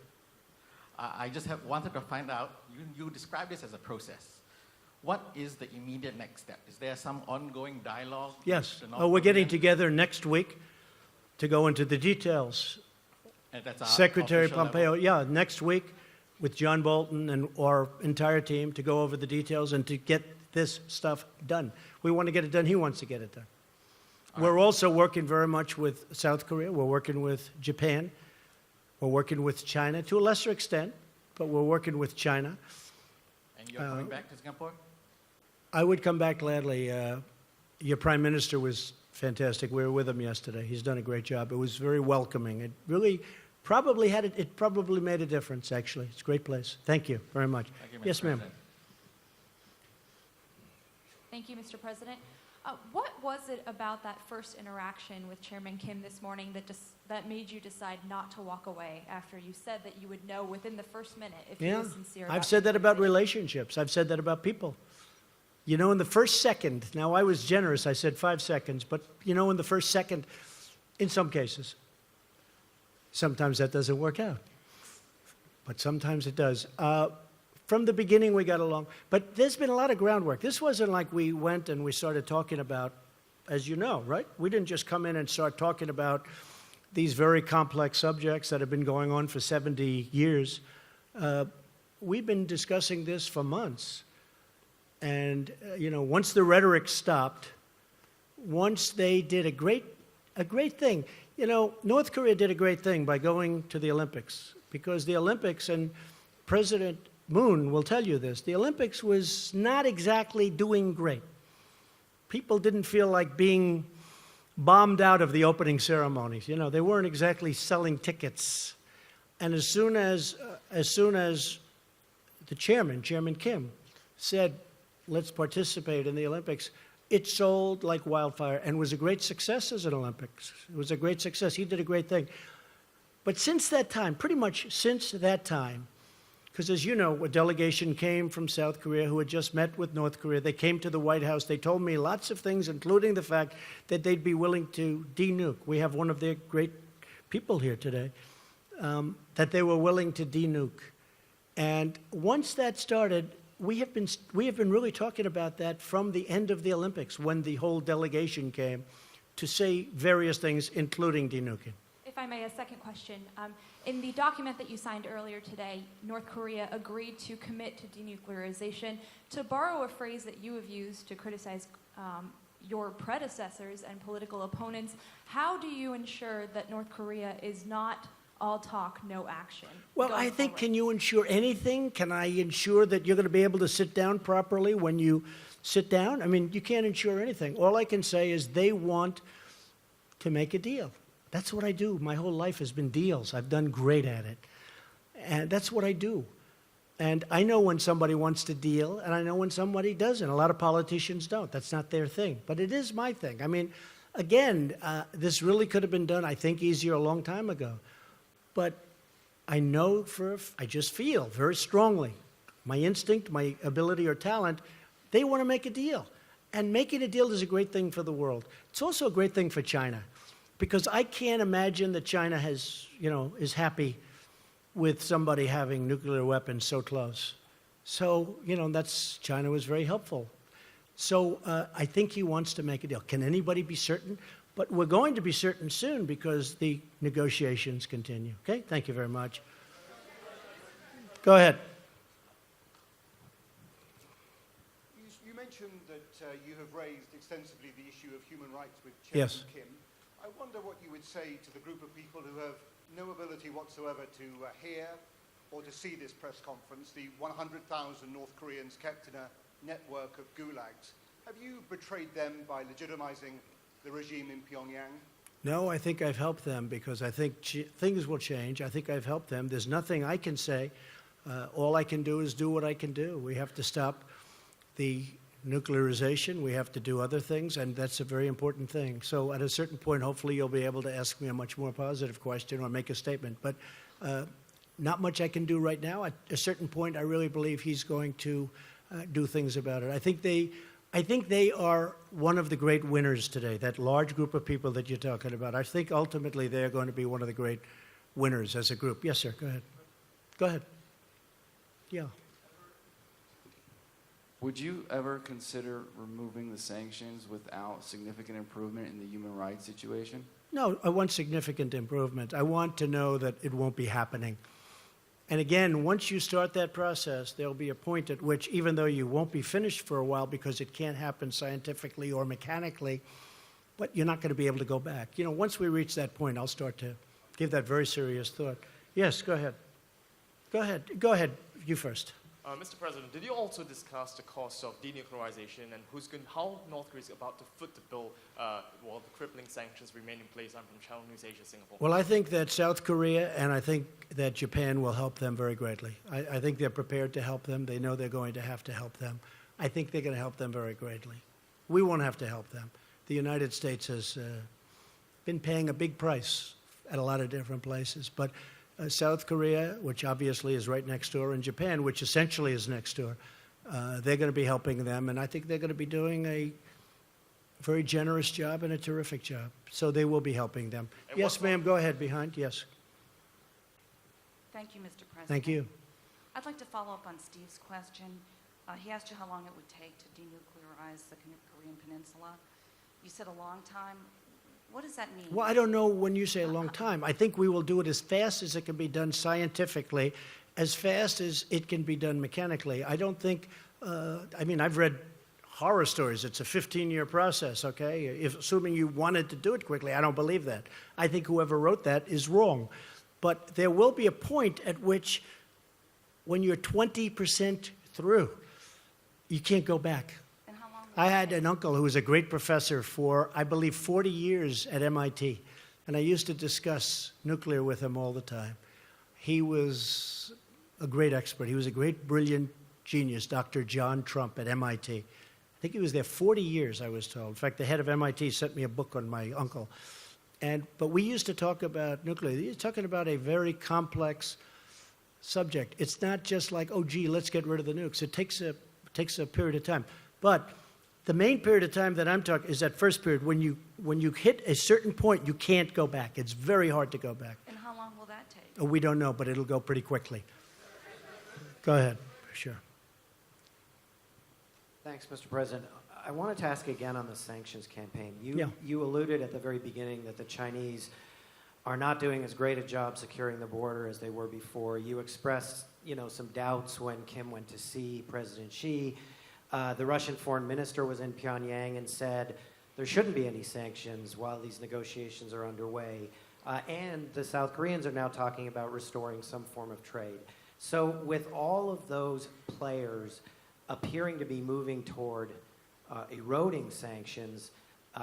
I just wanted to find out, you describe this as a process. What is the immediate next step? Is there some ongoing dialogue? with Yes. the Oh, North we're getting Koreans? together next week to go into the details. And that's our Secretary official Pompeo, level? yeah, next week with John Bolton and our entire team to go over the details and to get this stuff done. We want to get it done. He wants to get it done. We're also working very much with South Korea. We're working with Japan. We're working with China to a lesser extent, but we're working with China. And you're coming back to Singapore? I would come back gladly. Your prime minister was fantastic. We were with him yesterday. He's done a great job. It was very welcoming. It really probably it probably made a difference, actually. It's a great place. Thank you very much. Thank you, Mr. Yes, ma'am. President. Thank you, Mr. President. What was it about that first interaction with Chairman Kim this morning that made you decide not to walk away after you said that you would know within the first minute if he Yeah, was sincere? I've said that about relationships. I've said that about people. You know, in the first second, now I was generous, I said 5 seconds, but you know, in the first second, in some cases, sometimes that doesn't work out. But sometimes it does. From the beginning, we got along. But there's been a lot of groundwork. This wasn't like we went and we started talking about, as you know, right? We didn't just come in and start talking about these very complex subjects that have been going on for 70 years. We've been discussing this for months. And, you know, once the rhetoric stopped, once they did a great thing. You know, North Korea did a great thing by going to the Olympics, because the Olympics, and President Moon will tell you this, the Olympics was not exactly doing great. People didn't feel like being bombed out of the opening ceremonies. You know, they weren't exactly selling tickets. And as soon as the Chairman Kim, said, let's participate in the Olympics, it sold like wildfire and was a great success as an Olympics. It was a great success. He did a great thing. But since that time, pretty much since that time, because as you know, a delegation came from South Korea who had just met with North Korea. They came to the White House. They told me lots of things, including the fact that they'd be willing to denuke. We have one of their great people here today, that they were willing to denuke. And once that started, we have been really talking about that from the end of the Olympics, when the whole delegation came to say various things, including denuking. If I may, a second question. In the document that you signed earlier today, North Korea agreed to commit to denuclearization. To borrow a phrase that you have used to criticize your predecessors and political opponents, how do you ensure that North Korea is not all talk, no action? Well, I think, can you ensure anything? Can I ensure that you're going to be able to sit down properly when you sit down? I mean, you can't ensure anything. All I can say is they want to make a deal. That's what I do. My whole life has been deals. I've done great at it. And that's what I do. And I know when somebody wants to deal, and I know when somebody doesn't. A lot of politicians don't. That's not their thing. But it is my thing. I mean, again, this really could have been done, I think, easier a long time ago. But I know I just feel very strongly, my instinct, my ability or talent, they want to make a deal. And making a deal is a great thing for the world. It's also a great thing for China, because I can't imagine that China is happy with somebody having nuclear weapons so close. So, China was very helpful. So I think he wants to make a deal. Can anybody be certain? But we're going to be certain soon, because the negotiations continue. Okay? Thank you very much. Go ahead. have raised extensively the issue of human rights with Chairman Yes. Kim. I wonder what you would say to the group of people who have no ability whatsoever to hear or to see this press conference, the 100,000 North Koreans kept in a network of gulags. Have you betrayed them by legitimizing the regime in Pyongyang? No, I think I've helped them because I think things will change. I think I've helped them. There's nothing I can say. All I can do is do what I can do. We have to stop the nuclearization. We have to do other things, and that's a very important thing. So at a certain point, hopefully you'll be able to ask me a much more positive question or make a statement. But not much I can do right now. At a certain point, I really believe he's going to do things about it. I think they are one of the great winners today, that large group of people that you're talking about. I think ultimately they're going to be one of the great winners as a group. Yes, sir, go ahead. Go ahead. Yeah. Would you ever consider removing the sanctions without significant improvement in the human rights situation? No, I want significant improvement. I want to know that it won't be happening. And again, once you start that process, there'll be a point at which, even though you won't be finished for a while because it can't happen scientifically or mechanically, but you're not going to be able to go back. You know, once we reach that point, I'll start to give that very serious thought. Yes, go ahead. Go ahead. Go ahead. You first. Mr. President, did you also discuss the cost of denuclearization and how North Korea is about to foot the bill while the crippling sanctions remain in place? I'm from Channel News Asia, Singapore. Well, I think that South Korea and I think that Japan will help them very greatly. I think they're prepared to help them. They know they're going to have to help them. I think they're going to help them very greatly. We won't have to help them. The United States has been paying a big price at a lot of different places. But South Korea, which obviously is right next door, and Japan, which essentially is next door, they're going to be helping them, and I think they're going to be doing a very generous job and a terrific job. So they will be helping them. And yes, ma'am, go ahead, behind, yes. Thank you, Mr. President. Thank you. I'd like to follow up on Steve's question. He asked you how long it would take to denuclearize the Korean Peninsula. You said a long time. What does that mean? Well, I don't know when you say a long time. I think we will do it as fast as it can be done scientifically, as fast as it can be done mechanically. I don't think, I mean, I've read horror stories. It's a 15-year process, okay? Assuming you wanted to do it quickly, I don't believe that. I think whoever wrote that is wrong. But there will be a point at which, when you're 20% through, you can't go back. I had an uncle who was a great professor for, I believe, 40 years at MIT, and I used to discuss nuclear with him all the time. He was a great expert. He was a great, brilliant genius, Dr. John Trump at MIT. I think he was there 40 years, I was told. In fact, the head of MIT sent me a book on my uncle. But we used to talk about nuclear. He was talking about a very complex subject. It's not just like, oh, gee, let's get rid of the nukes. It takes a period of time. But the main period of time that I'm talking is that first period. When you hit a certain point, you can't go back. It's very hard to go back. And how long will that take? We don't know, but it'll go pretty quickly. Go ahead. Sure. Thanks, Mr. President. I wanted to ask again on the sanctions campaign. Yeah. You alluded at the very beginning that the Chinese are not doing as great a job securing the border as they were before. You expressed, some doubts when Kim went to see President Xi. The Russian foreign minister was in Pyongyang and said there shouldn't be any sanctions while these negotiations are underway. And the South Koreans are now talking about restoring some form of trade. So with all of those players appearing to be moving toward eroding sanctions,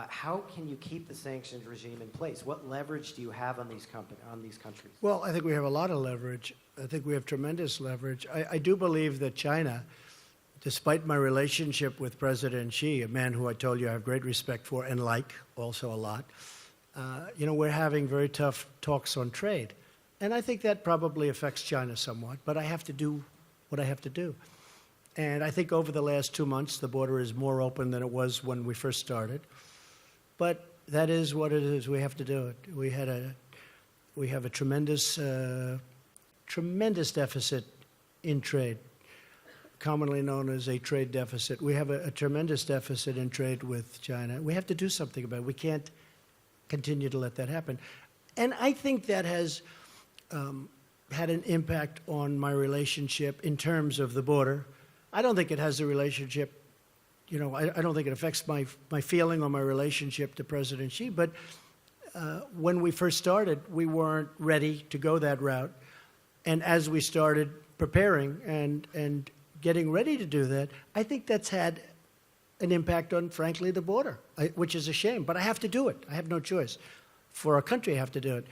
how can you keep the sanctions regime in place? What leverage do you have on these countries? Well, I think we have a lot of leverage. I think we have tremendous leverage. I do believe that China, despite my relationship with President Xi, a man who I told you I have great respect for and like also a lot, we're having very tough talks on trade. And I think that probably affects China somewhat, but I have to do what I have to do. And I think over the last 2 months, the border is more open than it was when we first started. But that is what it is. We have to do it. We have a tremendous deficit in trade, commonly known as a trade deficit. We have a tremendous deficit in trade with China. We have to do something about it. We can't continue to let that happen. And I think that has had an impact on my relationship in terms of the border. I don't think it has a relationship I don't think it affects my feeling or my relationship to President Xi, but when we first started, we weren't ready to go that route. And as we started preparing and getting ready to do that, I think that's had an impact on, frankly, the border, which is a shame. But I have to do it. I have no choice. For our country, I have to do it.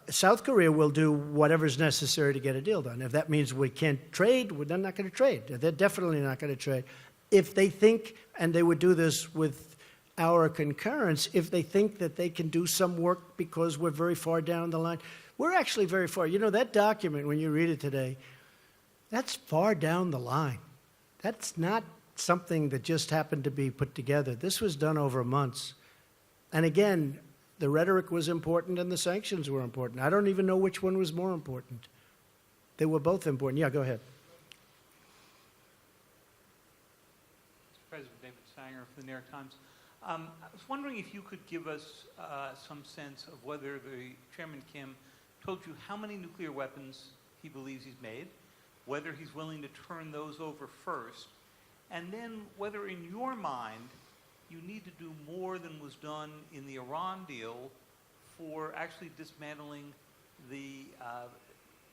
South Korea will do whatever's necessary to get a deal done. If that means we can't trade, well, they're not going to trade. They're definitely not going to trade. If they think, and they would do this with our concurrence, if they think that they can do some work because we're very far down the line, we're actually very far. That document, when you read it today, that's far down the line. That's not something that just happened to be put together. This was done over months. And again, the rhetoric was important and the sanctions were important. I don't even know which one was more important. They were both important. Yeah, go ahead. Mr. President, David Sanger of the New York Times. I was wondering if you could give us some sense of whether the Chairman Kim told you how many nuclear weapons he believes he's made, whether he's willing to turn those over first, and then whether in your mind you need to do more than was done in the Iran deal for actually dismantling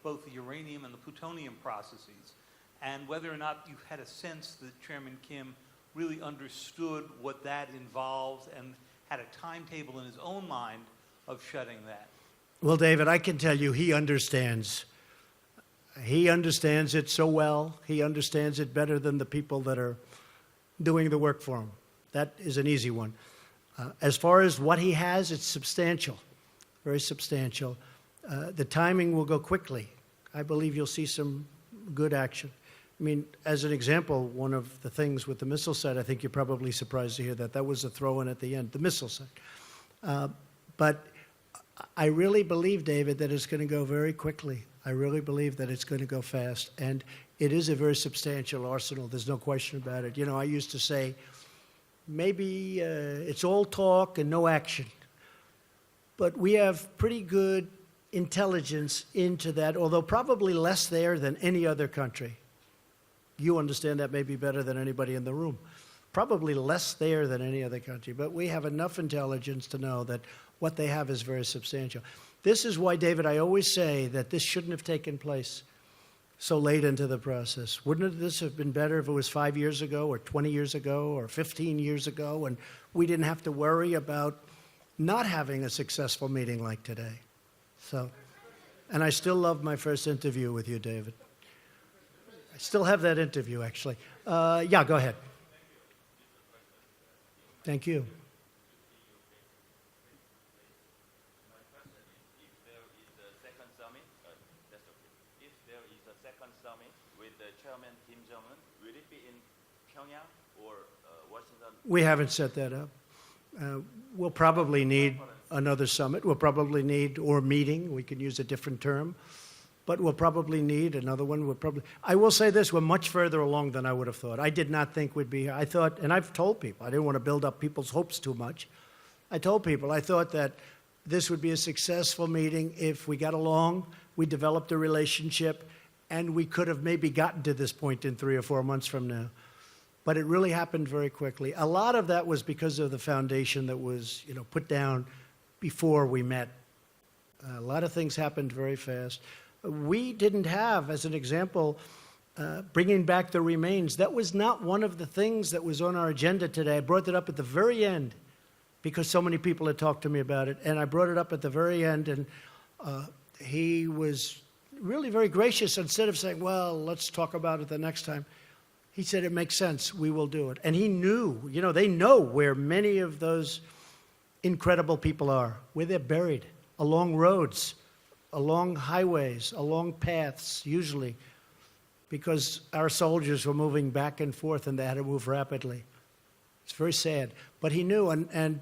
both the uranium and the plutonium processes, and whether or not you've had a sense that Chairman Kim really understood what that involved and had a timetable in his own mind of shutting that. Well, David, I can tell you he understands. He understands it so well. He understands it better than the people that are doing the work for him. That is an easy one. As far as what he has, it's substantial, very substantial. The timing will go quickly. I believe you'll see some good action. I mean, as an example, one of the things with the missile site, I think you're probably surprised to hear that was a throw-in at the end, the missile site. But I really believe, David, that it's going to go very quickly. I really believe that it's going to go fast. And it is a very substantial arsenal. There's no question about it. I used to say, maybe it's all talk and no action. But we have pretty good intelligence into that, although probably less there than any other country. You understand that maybe better than anybody in the room. Probably less there than any other country. But we have enough intelligence to know that what they have is very substantial. This is why, David, I always say that this shouldn't have taken place so late into the process. Wouldn't this have been better if it was 5 years ago or 20 years ago or 15 years ago and we didn't have to worry about not having a successful meeting like today? So, and I still love my first interview with you, David. I still have that interview, actually. Yeah, go ahead. Thank you. We haven't set that up. We'll probably need another summit. We'll probably need, or meeting, we can use a different term, but we'll probably need another one. I will say this, we're much further along than I would have thought. I did not think we'd be here. I thought, and I've told people, I didn't want to build up people's hopes too much. I told people, I thought that this would be a successful meeting if we got along, we developed a relationship, and we could have maybe gotten to this point in 3 or 4 months from now. But it really happened very quickly. A lot of that was because of the foundation that was, put down before we met. A lot of things happened very fast. We didn't have, as an example, bringing back the remains. That was not one of the things that was on our agenda today. I brought it up at the very end because so many people had talked to me about it. And I brought it up at the very end, and he was really very gracious. Instead of saying, well, let's talk about it the next time, he said, it makes sense, we will do it. And he knew, they know where many of those incredible people are, where they're buried, along roads, along highways, along paths, usually, because our soldiers were moving back and forth and they had to move rapidly. It's very sad. But he knew, and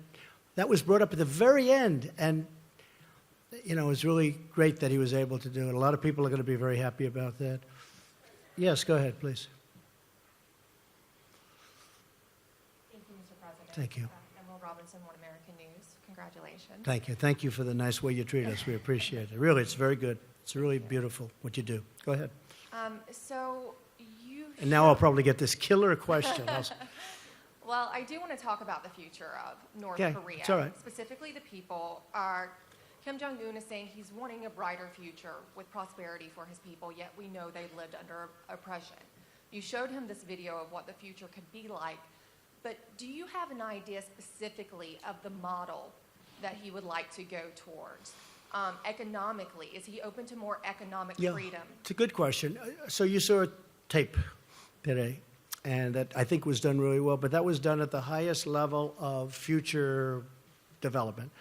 that was brought up at the very end. And, it was really great that he was able to do it. A lot of people are going to be very happy about that. Yes, go ahead, please. Thank you. Emerald Robinson, One American News. Congratulations. Thank you. Thank you for the nice way you treat us. We appreciate it. Really, it's very good. It's really beautiful what you do. Go ahead. So you. And now I'll probably get this killer question. Well, I do want to talk about the future of North Okay, Korea. it's all right. Specifically, the people Kim Jong-un is saying he's wanting a brighter future with prosperity for his people, yet we know they lived under oppression. You showed him this video of what the future could be like, but do you have an idea specifically of the model that he would like to go towards? Economically, is he open to more economic freedom? It's a good question. So you saw a tape today, and that I think was done really well, but that was done at the highest level of future development.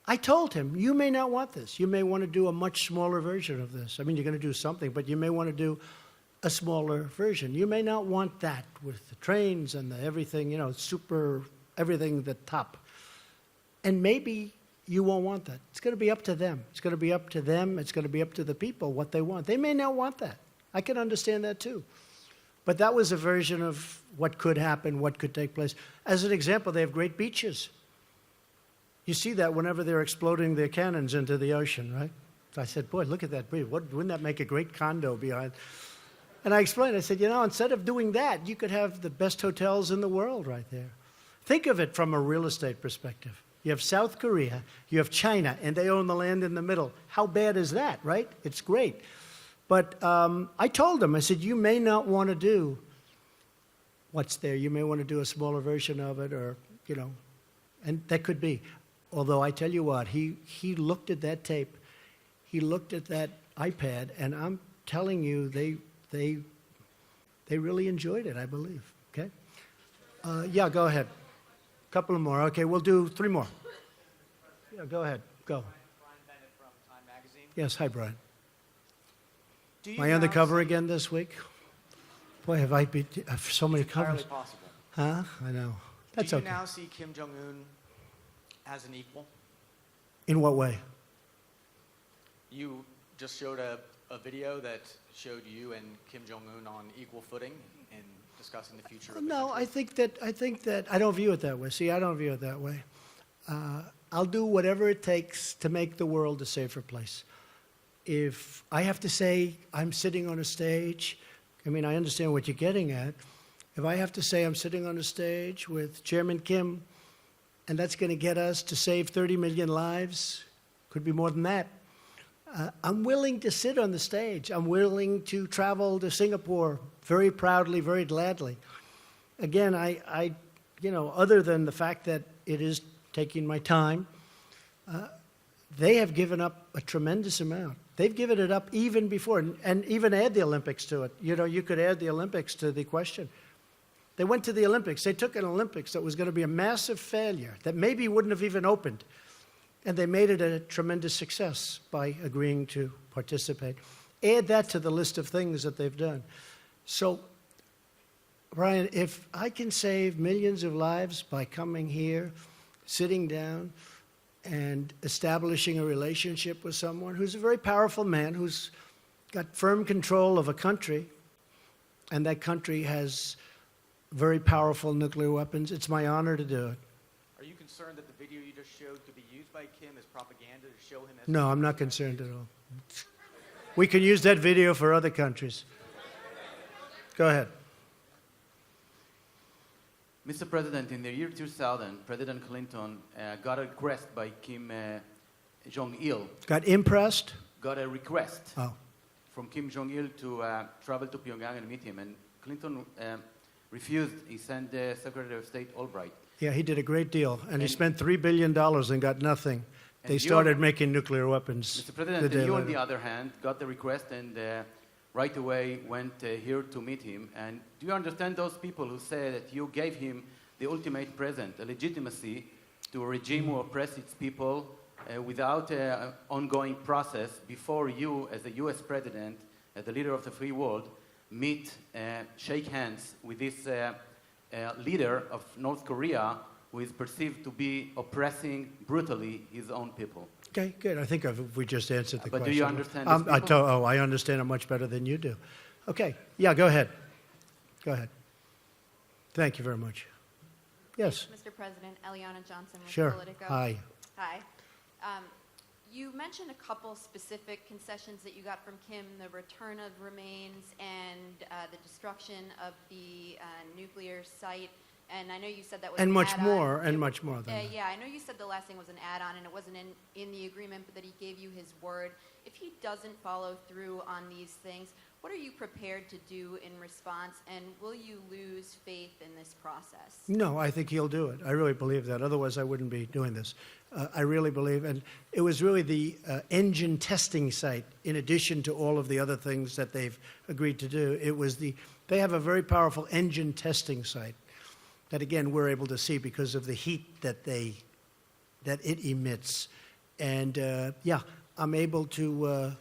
I told him, you may not want this. You may want to do a much smaller version of this. I mean, you're going to do something, but you may want to do a smaller version. You may not want that with the trains and the everything, you know, super, everything the top. And maybe you won't want that. It's going to be up to them. It's going to be up to them. It's going to be up to the people what they want. They may not want that. I can understand that too. But that was a version of what could happen, what could take place. As an example, they have great beaches. You see that whenever they're exploding their cannons into the ocean, right? So I said, boy, look at that beach. Wouldn't that make a great condo behind? And I explained, I said, you know, instead of doing that, you could have the best hotels in the world right there. Think of it from a real estate perspective. You have South Korea, you have China, and they own the land in the middle. How bad is that, right? It's great. But I told them, I said, you may not want to do what's there. You may want to do a smaller version of it, or, you know, and that could be. Although I tell you what, he looked at that tape, he looked at that iPad, and I'm telling you, they really enjoyed it, I believe. Okay? Yeah, go ahead. A couple of more. Okay, we'll do 3 more. Yeah, go ahead. Go. Brian Bennett from Time Magazine. Yes, hi, Brian. Do Am you I on the now cover see- again this week? Boy, have I been so many Entirely covers. possible. Huh? I know. That's Do you okay. now see Kim Jong-un as an equal? In what way? You just showed a video that showed you and Kim Jong-un on equal footing in discussing the future of the No, country. I think that I don't view it that way. See, I don't view it that way. I'll do whatever it takes to make the world a safer place. If I have to say I'm sitting on a stage, I mean, I understand what you're getting at. If I have to say I'm sitting on a stage with Chairman Kim, and that's going to get us to save 30 million lives, could be more than that, I'm willing to sit on the stage. I'm willing to travel to Singapore very proudly, very gladly. Again, I you know, other than the fact that it is taking my time, they have given up a tremendous amount. They've given it up even before, and even add the Olympics to it. You know, you could add the Olympics to the question. They went to the Olympics. They took an Olympics that was going to be a massive failure, that maybe wouldn't have even opened, and they made it a tremendous success by agreeing to participate. Add that to the list of things that they've done. So, Brian, if I can save millions of lives by coming here, sitting down, and establishing a relationship with someone who's a very powerful man, who's got firm control of a country, and that country has very powerful nuclear weapons, it's my honor to do it. Are you concerned that the video you just showed could be used by Kim as propaganda to show him as... No, I'm not concerned at all. We can use that video for other countries. Go ahead. Mr. President, in the year 2000, President Clinton got a request by Kim Jong-il. Got impressed? Got a request Oh. from Kim Jong-il to travel to Pyongyang and meet him. And Clinton refused. He sent Secretary of State Albright. Yeah, he did a great deal, and he spent $3 billion and got nothing. They you- started making nuclear weapons. Mr. President, the day and you, on later. the other hand, got the request and right away went here to meet him. And do you understand those people who say that you gave him the ultimate present, a legitimacy to a regime who oppresses its people without an ongoing process before you, as the US president, as the leader of the free world, meet, shake hands with this leader of North Korea who is perceived to be oppressing brutally his own people? Okay, good. I think we just answered the But question. do you understand these people? I understand it much better than you do. Okay, yeah, go ahead. Go ahead. Thank you very much. Yes. Mr. President, Eliana Johnson with Sure. Politico. Hi. Hi. You mentioned a couple specific concessions that you got from Kim, the return of remains and the destruction of the nuclear site. And I know you said that was And an much add-on. more, and much more than that. Yeah, I know you said the last thing was an add-on and it wasn't in the agreement, but that he gave you his word. If he doesn't follow through on these things, what are you prepared to do in response, and will you lose faith in this process? No, I think he'll do it. I really believe that. Otherwise, I wouldn't be doing this. I really believe, and it was really the engine testing site, in addition to all of the other things that they've agreed to do. It was they have a very powerful engine testing site that, again, we're able to see because of the heat that it emits. And yeah, I'm able to.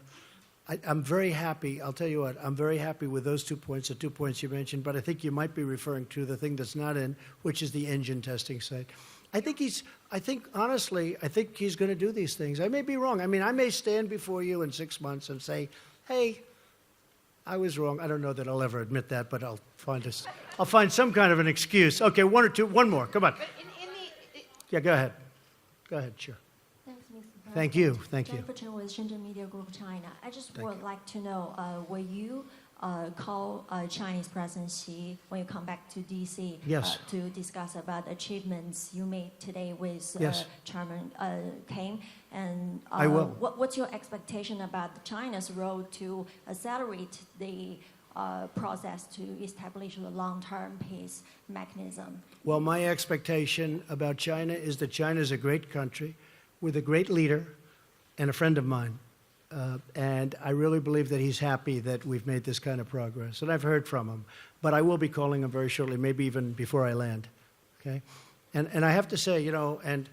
I'm very happy. I'll tell you what. I'm very happy with those 2 points, the 2 points you mentioned. But I think you might be referring to the thing that's not in, which is the engine testing site. Honestly, I think he's going to do these things. I may be wrong. I mean, I may stand before you in 6 months and say, hey, I was wrong. I don't know that I'll ever admit that, but I'll find some kind of an excuse. Okay, one more. Come on. Yeah, go ahead. Go ahead, sure. Thanks, Mr. President. Thank you. Thank you. Jennifer Chen with Shenzhen Media Group China. I just Thank would like to know, will you call Chinese President Xi when you come back to D.C. Yes. To discuss about achievements you made today with Yes. Chairman Kim? And I will. What's your expectation about China's role to accelerate the process to establish a long-term peace mechanism? Well, my expectation about China is that China is a great country with a great leader and a friend of mine. And I really believe that he's happy that we've made this kind of progress. And I've heard from him. But I will be calling him very shortly, maybe even before I land. Okay? And I have to say, and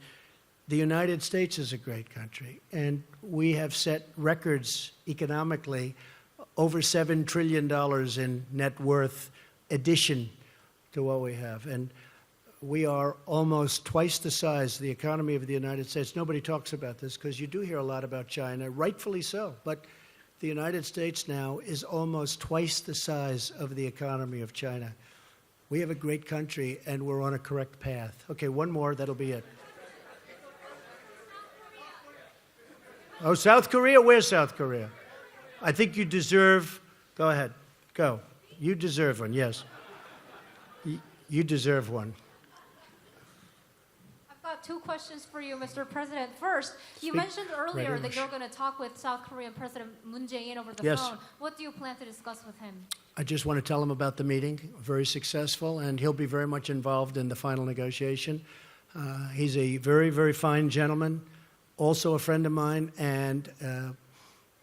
the United States is a great country. And we have set records economically, over $7 trillion in net worth addition to what we have. And we are almost twice the size of the economy of the United States. Nobody talks about this because you do hear a lot about China, rightfully so. But the United States now is almost twice the size of the economy of China. We have a great country, and we're on a correct path. Okay, one more, that'll be it. Oh, South Korea? Where's South Korea? I think you deserve, go ahead, go. You deserve one, yes. You deserve one. I've got 2 questions for you, Mr. President. First, you Speak mentioned earlier right that English. you're going to talk with South Korean President Moon Jae-in over the Yes. phone. What do you plan to discuss with him? I just want to tell him about the meeting, very successful, and he'll be very much involved in the final negotiation. He's a very, very fine gentleman, also a friend of mine, and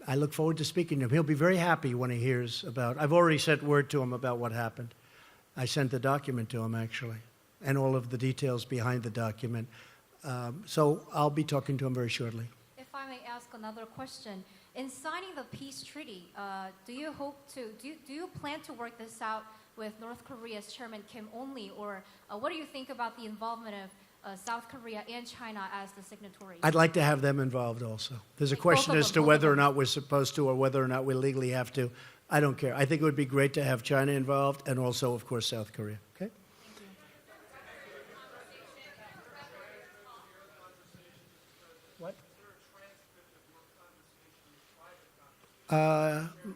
I look forward to speaking to him. He'll be very happy when he hears about, I've already sent word to him about what happened. I sent the document to him, actually, and all of the details behind the document. So I'll be talking to him very shortly. If I may ask another question, in signing the peace treaty, do you plan to work this out with North Korea's Chairman Kim only, or what do you think about the involvement of South Korea and China as the signatories? I'd like to have them involved also. There's a Like question both of as them, to both whether of or them. not we're supposed to or whether or not we legally have to. I don't care. I think it would be great to have China involved and also, of course, South Korea. Okay? What?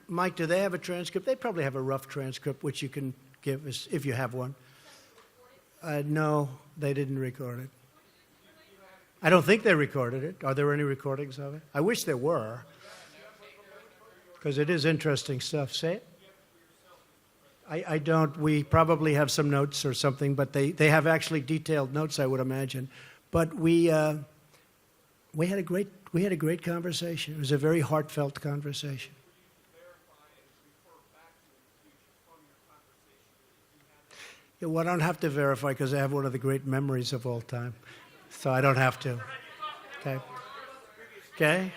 Mike, do they have a transcript? They probably have a rough transcript, which you can give us if you have one. No, they didn't record it. I don't think they recorded it. Are there any recordings of it? I wish there were, because it is interesting stuff. Say it. I don't. We probably have some notes or something, but they have actually detailed notes, I would imagine. But we had a great conversation. It was a very heartfelt conversation. Yeah, well, I don't have to verify because I have one of the great memories of all time, so I don't have to. Okay. Okay.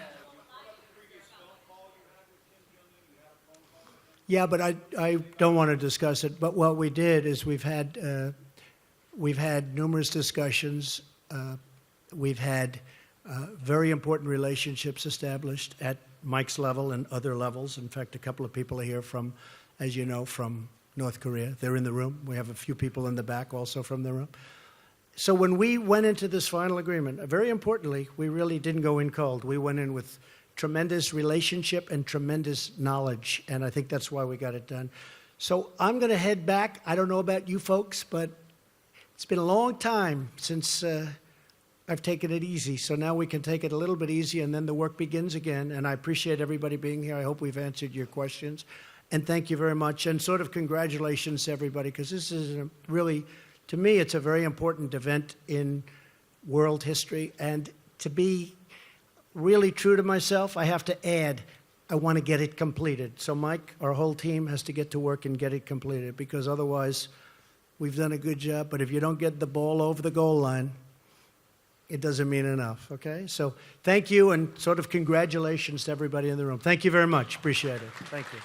Yeah, but I don't want to discuss it. But what we did is we've had numerous discussions. We've had very important relationships established at Mike's level and other levels. In fact, a couple of people are here from, as you know, from North Korea. They're in the room. We have a few people in the back also from the room. So when we went into this final agreement, very importantly, we really didn't go in cold. We went in with tremendous relationship and tremendous knowledge, and I think that's why we got it done. So I'm going to head back. I don't know about you folks, but It's been a long time since I've taken it easy, so now we can take it a little bit easy, and then the work begins again. And I appreciate everybody being here. I hope we've answered your questions. And thank you very much. And sort of congratulations to everybody, because this is really, to me, it's a very important event in world history. And to be really true to myself, I have to add, I want to get it completed. So Mike, our whole team has to get to work and get it completed, because otherwise we've done a good job. But if you don't get the ball over the goal line, it doesn't mean enough, okay? So thank you, and sort of congratulations to everybody in the room. Thank you very much. Appreciate it. Thank you.